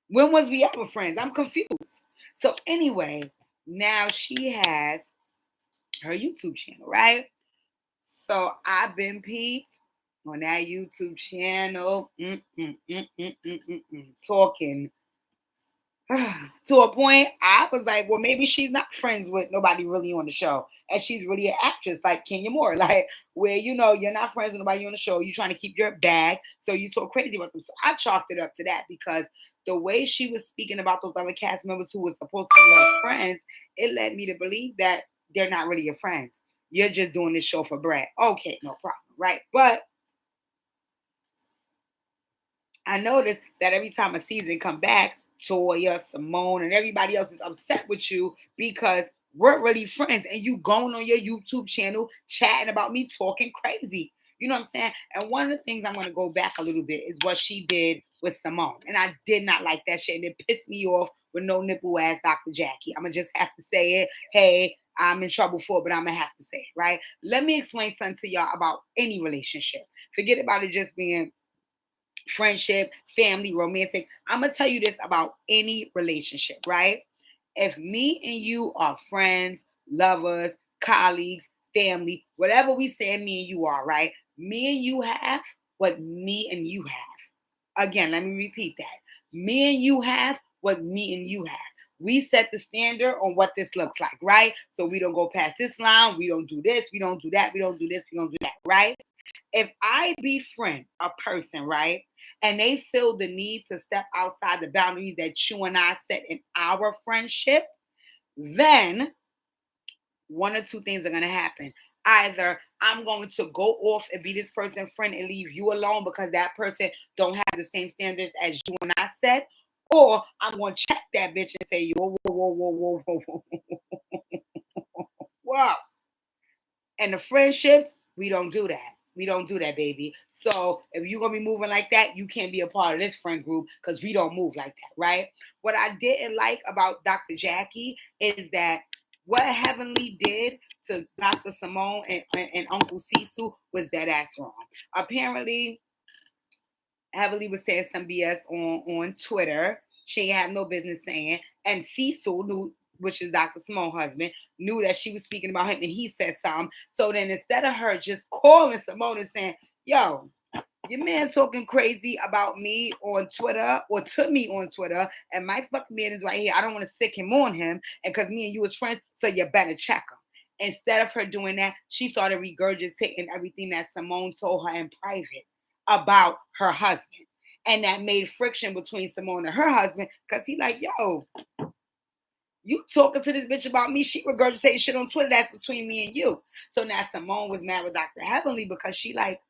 when was we ever friends? I'm confused. So anyway, now she has her YouTube channel, right? So I've been peeped on that YouTube channel, talking to a point I was like, well, maybe she's not friends with nobody really on the show, and she's really an actress like Kenya Moore, like where you're not friends with nobody on the show, you're trying to keep your bag, so you talk crazy about them. So I chalked it up to that because the way she was speaking about those other cast members who were supposed to be her friends, it led me to believe that they're not really your friends. You're just doing this show for bread. Okay, no problem, right? But I noticed that every time a season come back, Toya, Simone, and everybody else is upset with you because we're really friends and you going on your YouTube channel chatting about me talking crazy. You know what I'm saying? And one of the things I'm going to go back a little bit is what she did with Simone. And I did not like that shit. And it pissed me off with no nipple ass Dr. Jackie. I'm going to just have to say it. Hey, I'm in trouble for it, but I'm going to have to say it, right? Let me explain something to y'all about any relationship. Forget about it just being friendship, family, romantic. I'm going to tell you this about any relationship, right? If me and you are friends, lovers, colleagues, family, whatever we say me and you are, right? Me and you have what me and you have. Again, let me repeat that. Me and you have what me and you have. We set the standard on what this looks like, right? So we don't go past this line. We don't do this. We don't do that. We don't do this. We don't do that, right? If I befriend a person, right, and they feel the need to step outside the boundaries that you and I set in our friendship, then one or two things are going to happen. Either I'm going to go off and be this person's friend and leave you alone because that person don't have the same standards as you and I set, or I'm going to check that bitch and say, whoa, whoa, whoa, whoa, whoa, whoa, whoa. Wow. And the friendships, we don't do that. We don't do that, baby. So if you're going to be moving like that, you can't be a part of this friend group because we don't move like that, right? What I didn't like about Dr. Jackie is that what Heavenly did to Dr. Simone and Uncle Sisu was dead ass wrong. Apparently, Heavenly was saying some BS on Twitter. She had no business saying. And Sisu knew, which is Dr. Simone's husband, knew that she was speaking about him and he said something. So then instead of her just calling Simone and saying, yo, your man talking crazy about me on Twitter or to me on Twitter, and my fucking man is right here. I don't want to sick him on him, and because me and you is friends, so you better check him. Instead of her doing that, she started regurgitating everything that Simone told her in private about her husband. And that made friction between Simone and her husband because he like, yo, you talking to this bitch about me? She regurgitating shit on Twitter. That's between me and you. So now Simone was mad with Dr. Heavenly because she like,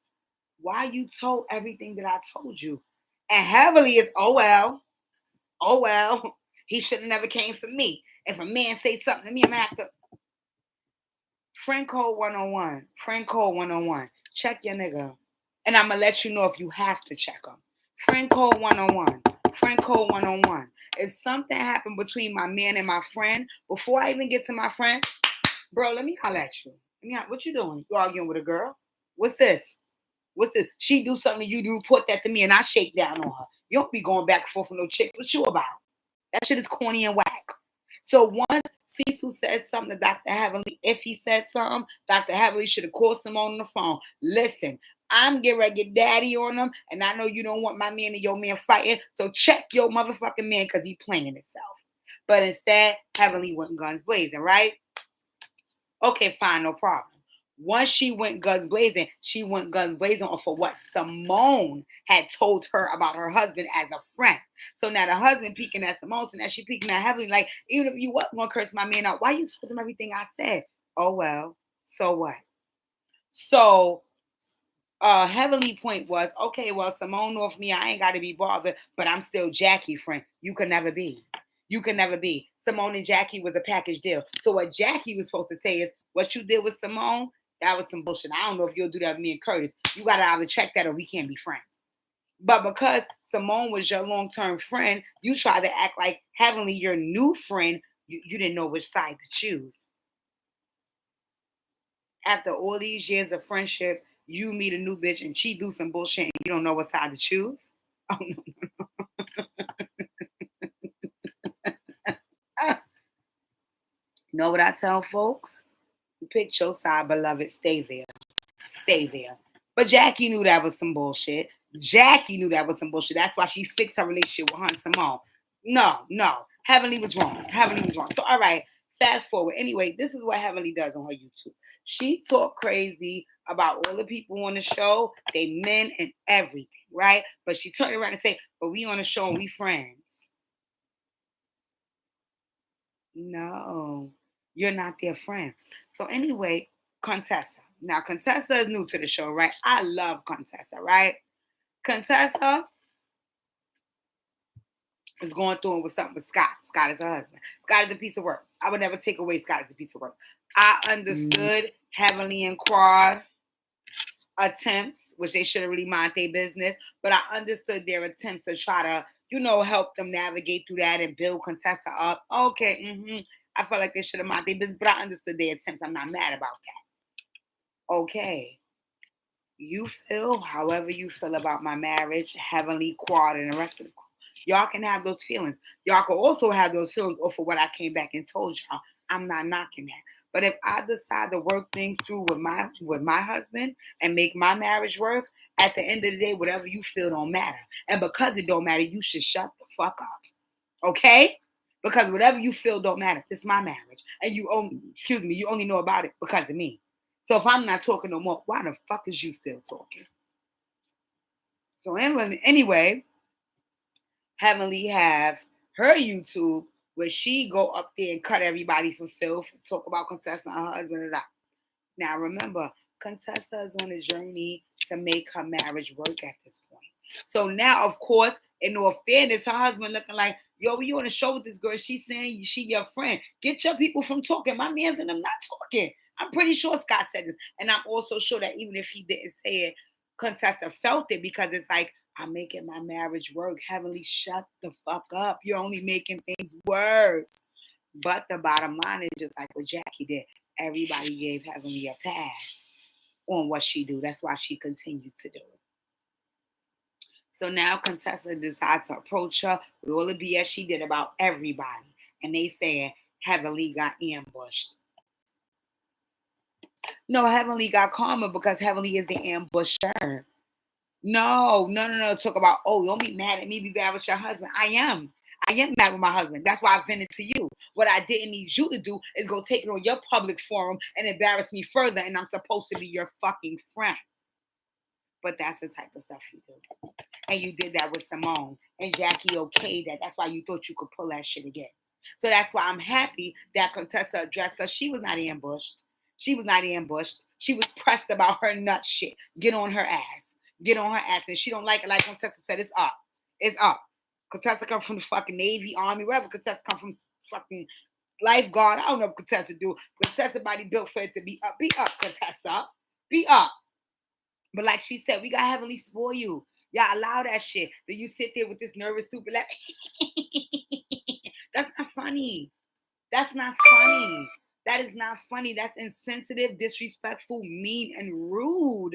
why you told everything that I told you? And Heavenly is, oh well, he should have never came for me. If a man say something to me, I'm gonna have to. Friend code 101. Friend code 101. Check your nigga. And I'm gonna let you know if you have to check him. Friend code 101. Friend code 101. If something happened between my man and my friend, before I even get to my friend, bro, let me holler at you. What you doing? You arguing with a girl? What's this? What's this? She do something to you, you report that to me, and I shake down on her. You don't be going back and forth with no chicks. What you about? That shit is corny and whack. So once Sisu said something to Dr. Heavenly, if he said something, Dr. Heavenly should have called Simone on the phone. Listen, I'm getting ready to get daddy on them, and I know you don't want my man and your man fighting, so check your motherfucking man because he playing himself. But instead, Heavenly went guns blazing, right? Okay, fine, no problem. Once she went guns blazing, she went guns blazing off of what Simone had told her about her husband as a friend. So now the husband peeking at Simone, so now she peeking at Heavenly, like, even if you wasn't gonna curse my man out, why you told him everything I said? Oh well, so what? So Heavenly point was, okay, well, Simone off me, I ain't got to be bothered, but I'm still Jackie, friend. You can never be. You can never be. Simone and Jackie was a package deal. So what Jackie was supposed to say is, what you did with Simone, that was some bullshit. I don't know if you'll do that with me and Curtis. You got to either check that or we can't be friends. But because Simone was your long-term friend, you tried to act like Heavenly, your new friend, you didn't know which side to choose. After all these years of friendship, you meet a new bitch and she do some bullshit and you don't know what side to choose? Oh, no. You know what I tell folks? You pick your side, beloved. Stay there. Stay there. But Jackie knew that was some bullshit. Jackie knew that was some bullshit. That's why she fixed her relationship with Hunt Simone. No. Heavenly was wrong. Heavenly was wrong. So, all right, fast forward. Anyway, this is what Heavenly does on her YouTube. She talk crazy about all the people on the show, they men and everything, right? But she turned around and say, but we on the show and we friends. No, you're not their friend. So anyway, Contessa. Now, Contessa is new to the show, right? I love Contessa, right? Contessa is going through it with something with Scott. Scott is her husband. Scott is a piece of work. I would never take away Scott as a piece of work. I understood Heavenly and Quad attempts, which they shouldn't really mind their business, but I understood their attempts to try to, help them navigate through that and build Contessa up. Okay, I felt like they should have mind their business, but I understood their attempts. I'm not mad about that. Okay. You feel however you feel about my marriage, Heavenly, Quad, and the rest of the crew. Y'all can have those feelings. Y'all can also have those feelings off of what I came back and told y'all. I'm not knocking that. But if I decide to work things through with my husband and make my marriage work, at the end of the day, whatever you feel don't matter. And because it don't matter, you should shut the fuck up. Okay? Because whatever you feel don't matter. This is my marriage. And you only know about it because of me. So if I'm not talking no more, why the fuck is you still talking? So anyway, Heavenly have her YouTube where she go up there and cut everybody for filth, talk about Contessa and her husband and that. Now remember, Contessa is on a journey to make her marriage work at this point. So now, of course, in all fairness, her husband looking like, yo, you on a show with this girl. She's saying she your friend. Get your people from talking. My man's and them not talking. I'm pretty sure Scott said this. And I'm also sure that even if he didn't say it, Contessa felt it because it's like, I'm making my marriage work. Heavenly, shut the fuck up. You're only making things worse. But the bottom line is just like what Jackie did. Everybody gave Heavenly a pass on what she do. That's why she continued to do it. So now Contessa decides to approach her with all the BS she did about everybody. And they saying Heavenly got ambushed. No, Heavenly got karma because Heavenly is the ambusher. No. Talk about, oh, don't be mad at me, be bad with your husband. I am mad with my husband. That's why I vented to you. What I didn't need you to do is go take it on your public forum and embarrass me further, and I'm supposed to be your fucking friend. But that's the type of stuff you do. And you did that with Simone. And Jackie okayed that. That's why you thought you could pull that shit again. So that's why I'm happy that Contessa addressed her. She was not ambushed. She was pressed about her nut shit. Get on her ass. And she don't like it. Like Contessa said, it's up. It's up. Contessa come from the fucking Navy, Army, wherever. Contessa come from fucking lifeguard. I don't know what Contessa do. Contessa body built for it to be up. Be up, Contessa. Be up. But like she said, we got Heavenly spoil you. Y'all allow that shit. Then you sit there with this nervous, stupid laugh. That's not funny. That is not funny. That's insensitive, disrespectful, mean, and rude.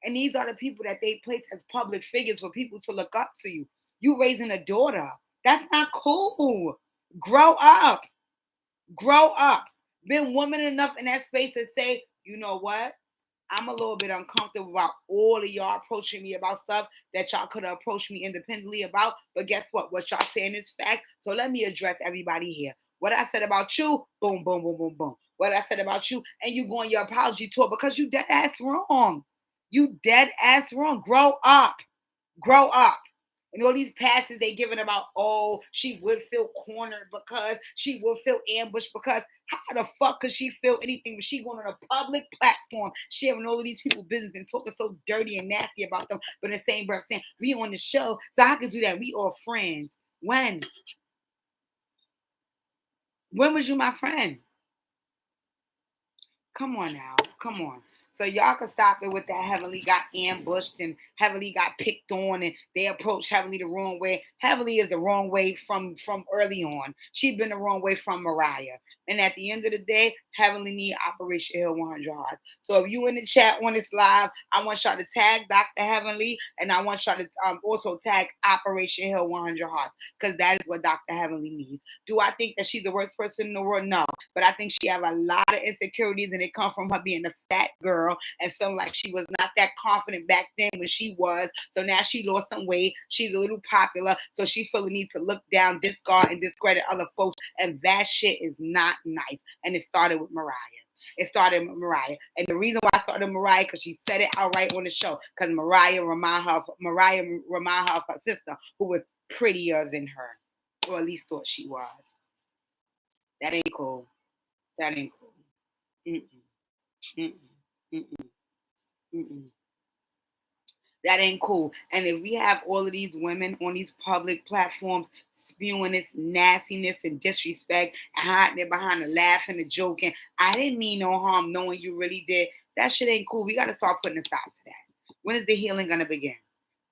And these are the people that they place as public figures for people to look up to you. You raising a daughter. That's not cool. Grow up. Been woman enough in that space to say, you know what? I'm a little bit uncomfortable about all of y'all approaching me about stuff that y'all could have approached me independently about. But guess what? What y'all saying is fact. So let me address everybody here. What I said about you, boom, boom, boom, boom, boom. What I said about you, and you go on your apology tour because you dead ass wrong. You dead ass wrong. Grow up. Grow up. And all these passes they giving about, oh, she would feel cornered because she would feel ambushed because how the fuck could she feel anything when she going on a public platform sharing all of these people's business and talking so dirty and nasty about them, but in the same breath saying, we on the show, so I can do that. We all friends. When? When was you my friend? Come on now. Come on. So y'all can stop it with that Heavenly got ambushed and Heavenly got picked on and they approached Heavenly the wrong way. Heavenly is the wrong way from early on. She's been the wrong way from Mariah. And at the end of the day, Heavenly need Operation Hill 100 Hearts. So if you in the chat when it's live, I want y'all to tag Dr. Heavenly and I want y'all to also tag Operation Hill 100 Hearts because that is what Dr. Heavenly needs. Do I think that she's the worst person in the world? No. But I think she have a lot of insecurities and it come from her being a fat girl and feeling like she was not that confident back then when she was. So now she lost some weight. She's a little popular. So she feel the need to look down, discard, and discredit other folks. And that shit is not nice. And it started with Mariah. It started with Mariah. And the reason why I started with Mariah, because she said it outright on the show. Because Mariah remind her of her sister, who was prettier than her. Or at least thought she was. That ain't cool. That ain't cool. Mm-mm. Mm-mm. Mm-mm. Mm-mm. That ain't cool. And if we have all of these women on these public platforms spewing this nastiness and disrespect and hiding it behind the laughing and joking, I didn't mean no harm knowing you really did. That shit ain't cool. We got to start putting a stop to that. When is the healing going to begin?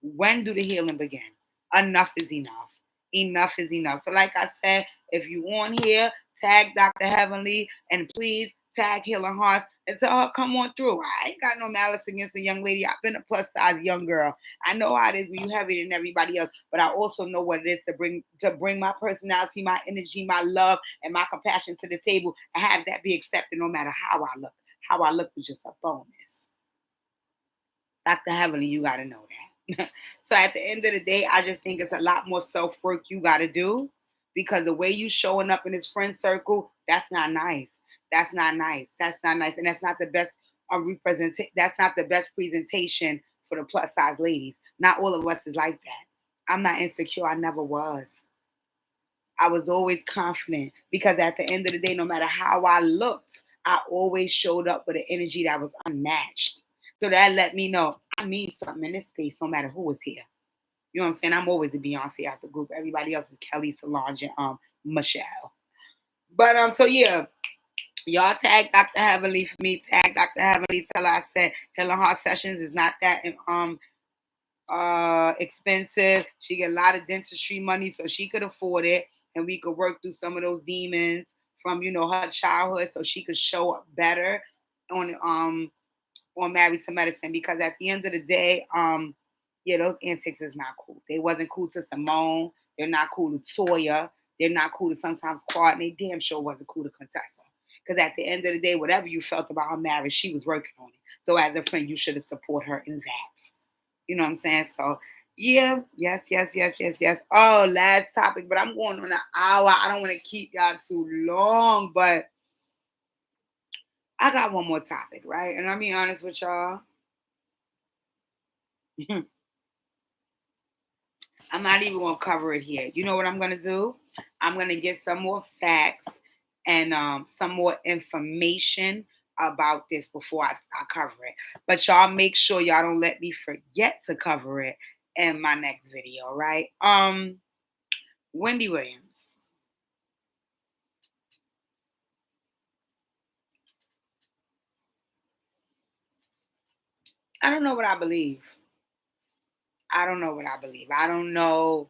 When do the healing begin? Enough is enough. Enough is enough. So like I said, if you on here, tag Dr. Heavenly and please tag Healing Hearts and tell her come on through. I ain't got no malice against a young lady. I've been a plus size young girl. I know how it is when you heavier than everybody else, but I also know what it is to bring my personality, my energy, my love, and my compassion to the table and have that be accepted no matter how I look. How I look was just a bonus. Dr. Heavenly, you gotta know that. So at the end of the day, I just think it's a lot more self-work you gotta do because the way you showing up in this friend circle, that's not nice. That's not nice. That's not nice. And that's not the best that's not the best presentation for the plus size ladies. Not all of us is like that. I'm not insecure. I never was. I was always confident because at the end of the day, no matter how I looked, I always showed up with an energy that was unmatched. So that let me know I mean something in this space no matter who is here. You know what I'm saying? I'm always the Beyonce out the group. Everybody else is Kelly, Solange, and Michelle. But so yeah, y'all tag Dr. Heavenly for me. Tag Dr. Heavenly. Tell her I said Healing Heart Sessions is not that expensive. She get a lot of dentistry money, so she could afford it, and we could work through some of those demons from her childhood, so she could show up better on Married to Medicine. Because at the end of the day, yeah, those antics is not cool. They wasn't cool to Simone. They're not cool to Toya. They're not cool to sometimes Claude, and they damn sure wasn't cool to Contessa. Because at the end of the day, whatever you felt about her marriage, she was working on it. So as a friend, you should have supported her in that. You know what I'm saying? So yeah, yes. Oh, last topic, but I'm going on an hour. I don't want to keep y'all too long, but I got one more topic, right? And I'll be honest with y'all. I'm not even going to cover it here. You know what I'm going to do? I'm going to get some more facts and some more information about this before I cover it. But y'all make sure y'all don't let me forget to cover it in my next video, right? Wendy Williams. I don't know what I believe. I don't know what I believe. I don't know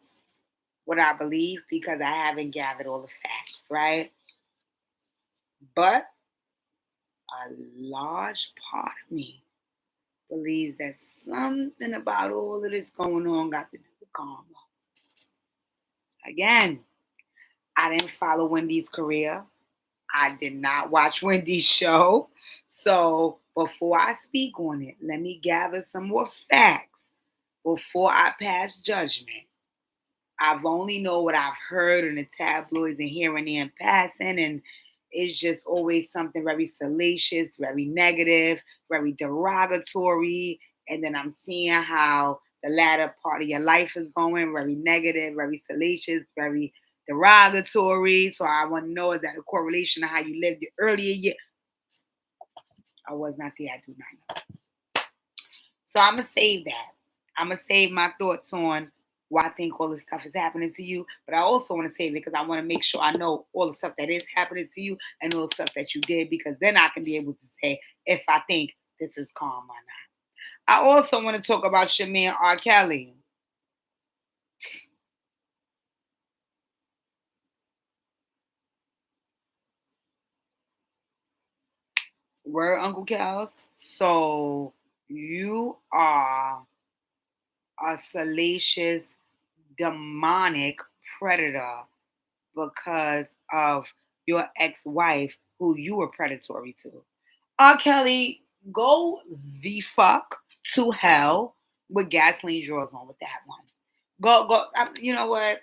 what I believe because I haven't gathered all the facts, right? But a large part of me believes that something about all of this going on got to do with karma. Again, I didn't follow Wendy's career. I did not watch Wendy's show. So Before I speak on it, let me gather some more facts before I pass judgment. I've only know what I've heard in the tabloids and here and there in passing, and it's just always something very salacious, very negative, very derogatory. And then I'm seeing how the latter part of your life is going, very negative, very salacious, very derogatory. So I want to know, is that a correlation to how you lived your earlier year? I was not there. I do not know. So I'm going to save that. I'm going to save my thoughts on why I think all this stuff is happening to you. But I also want to save it because I want to make sure I know all the stuff that is happening to you and all the stuff that you did, because then I can be able to say if I think this is calm or not. I also want to talk about your man R. Kelly. Word, Uncle Kels? So you are a salacious, demonic predator because of your ex-wife who you were predatory to. R. Kelly, go the fuck to hell with gasoline drawers on with that one. Go. You know what?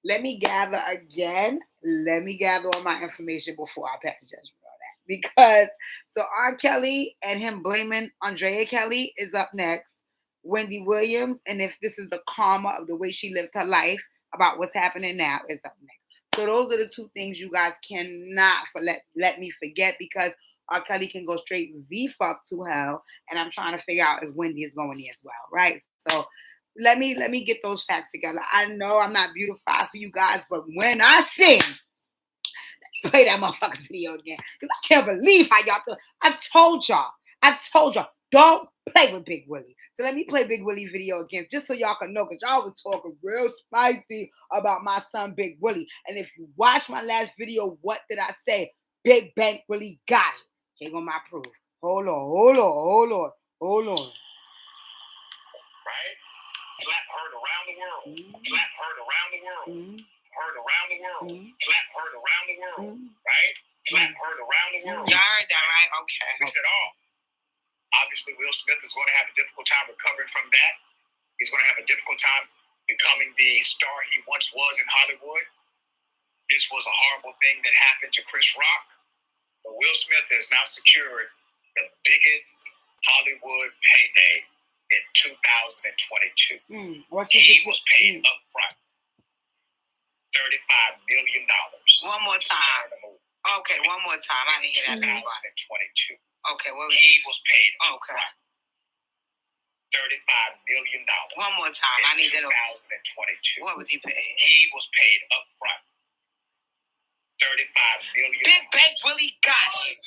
Let me gather again. Let me gather all my information before I pass judgment on that. Because so R. Kelly and him blaming Andrea Kelly is up next. Wendy Williams, and if this is the karma of the way she lived her life about what's happening now, is up next. So those are the two things you guys cannot let me forget, because R. Kelly can go straight the fuck to hell, and I'm trying to figure out if Wendy is going there as well, right? So let me get those facts together. I know I'm not beautified for you guys, but when I sing, play that motherfucking video again, because I can't believe how y'all thought. I told y'all, don't play with Big Willie. So let me play Big Willie video again, just so y'all can know, because y'all was talking real spicy about my son Big Willie. And if you watch my last video, what did I say? Big Bank Willie got it. Here go my proof. Hold on. Right? Slap heard around the world. Slap heard around the world. Heard around the world. Slap heard around the world. Right? Slap heard around the world. Y'all heard that, right? Okay. We said, obviously Will Smith is going to have a difficult time recovering from that. He's going to have a difficult time becoming the star he once was in Hollywood. This was a horrible thing that happened to Chris Rock. But Will Smith has now secured the biggest Hollywood payday in 2022. He was paid up front $35 million. One more time. Okay, one more time. I didn't hear that. 2022. Okay, he was paid up front $35 million. One more time. I need 2022. What was he paid? He was paid up front $35 million. Big Bank Willie got it.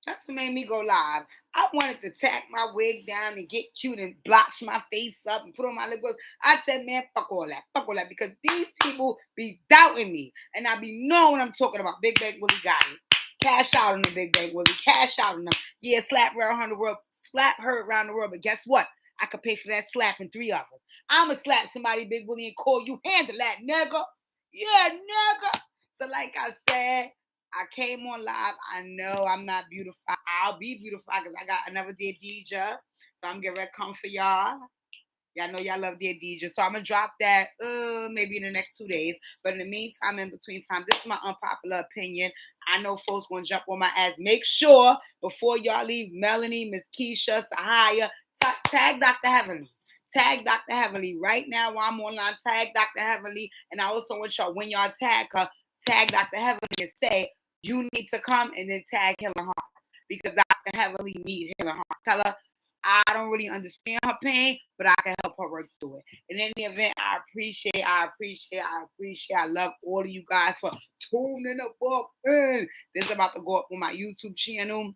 That's what made me go live. I wanted to tack my wig down and get cute and blotch my face up and put on my lip gloss. I said, man, fuck all that, because these people be doubting me, and I be knowing what I'm talking about. Big Bank Willie got it. Cash out on the Big Bank Willie. Cash out on them. Yeah, slap her around the world. Slap her around the world, but guess what? I could pay for that slap in 3 hours. I'ma slap somebody, Big Willie, and call you handle that, nigga. Yeah, nigga. So like I said, I came on live. I know I'm not beautified. I'll be beautified because I got another dear DJ. So I'm getting ready to come for y'all. Y'all know y'all love dear DJ. So I'm going to drop that maybe in the next 2 days. But in the meantime, in between time, this is my unpopular opinion. I know folks going to jump on my ass. Make sure before y'all leave, Melanie, Miss Keisha, Sahaya, tag Dr. Heavenly. Tag Dr. Heavenly right now while I'm online. Tag Dr. Heavenly. And I also want y'all, when y'all tag her, tag Dr. Heavenly and say, you need to come, and then tag Healing Heart, because Dr. Heavenly needs Healing Heart. Tell her I don't really understand her pain, but I can help her work through it. In any event, I appreciate. I love all of you guys for tuning the fuck in. This is about to go up on my YouTube channel.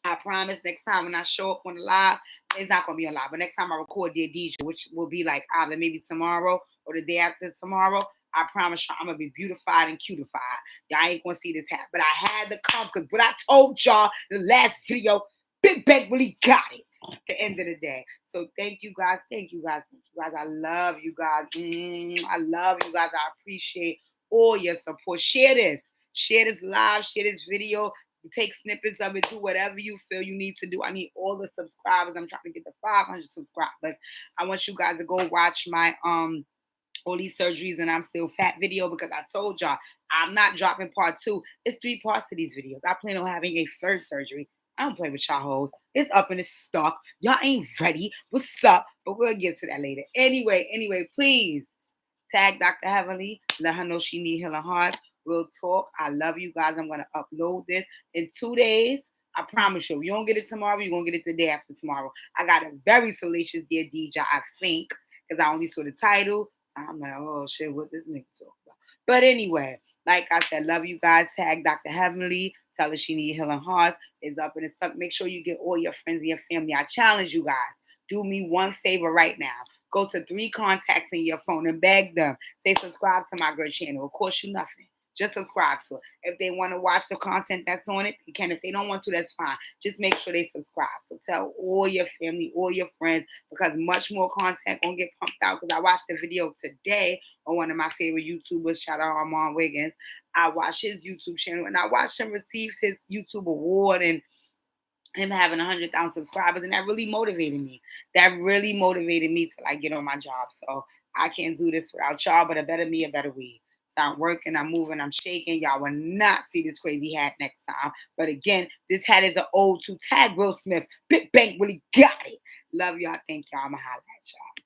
I promise next time when I show up on the live, it's not going to be on live, but next time I record Dear DJ, which will be like either maybe tomorrow or the day after tomorrow, I promise y'all I'm going to be beautified and cutified. Y'all ain't going to see this happen. But I had to come because what I told y'all in the last video, Big Bank really got it at the end of the day. So thank you guys. I love you guys. I love you guys. I appreciate all your support. Share this live, share this video. take snippets of it, do whatever you feel you need to do. I need all the subscribers. I'm trying to get to 500 subscribers. I want you guys to go watch my all these surgeries and I'm still fat video, because I told y'all I'm not dropping part 2. It's 3 parts to these videos. I plan on having a third surgery. I don't play with y'all hoes. It's up and it's stuck. Y'all ain't ready. What's up? But we'll get to that later. Anyway, please tag Dr. Heavenly. Let her know she need healing hearts. We'll talk. I love you guys. I'm going to upload this in 2 days. I promise you. If you don't get it tomorrow, you're going to get it the day after tomorrow. I got a very salacious Dear DJ, I think, because I only saw the title. I'm like, oh shit, what this nigga talk about? But anyway, like I said, love you guys. Tag Dr. Heavenly. Tell her she need healing hearts. It's up and it's stuck. Make sure you get all your friends and your family. I challenge you guys. Do me one favor right now. Go to 3 contacts in your phone and beg them. Say subscribe to my girl channel. It costs you nothing. Just subscribe to it. If they want to watch the content that's on it, they can. If they don't want to, that's fine. Just make sure they subscribe. So tell all your family, all your friends, because much more content gonna get pumped out. Because I watched the video today on one of my favorite YouTubers, shout out Armand Wiggins. I watched his YouTube channel and I watched him receive his YouTube award and him having 100,000 subscribers, and that really motivated me. That really motivated me to like get on my job. So I can't do this without y'all, but a better me, a better we. So I'm working, I'm moving, I'm shaking. Y'all will not see this crazy hat next time. But again, this hat is an ode to Tag Will Smith. Big Bank Willie got it. Love y'all. Thank y'all. I'ma holla at y'all.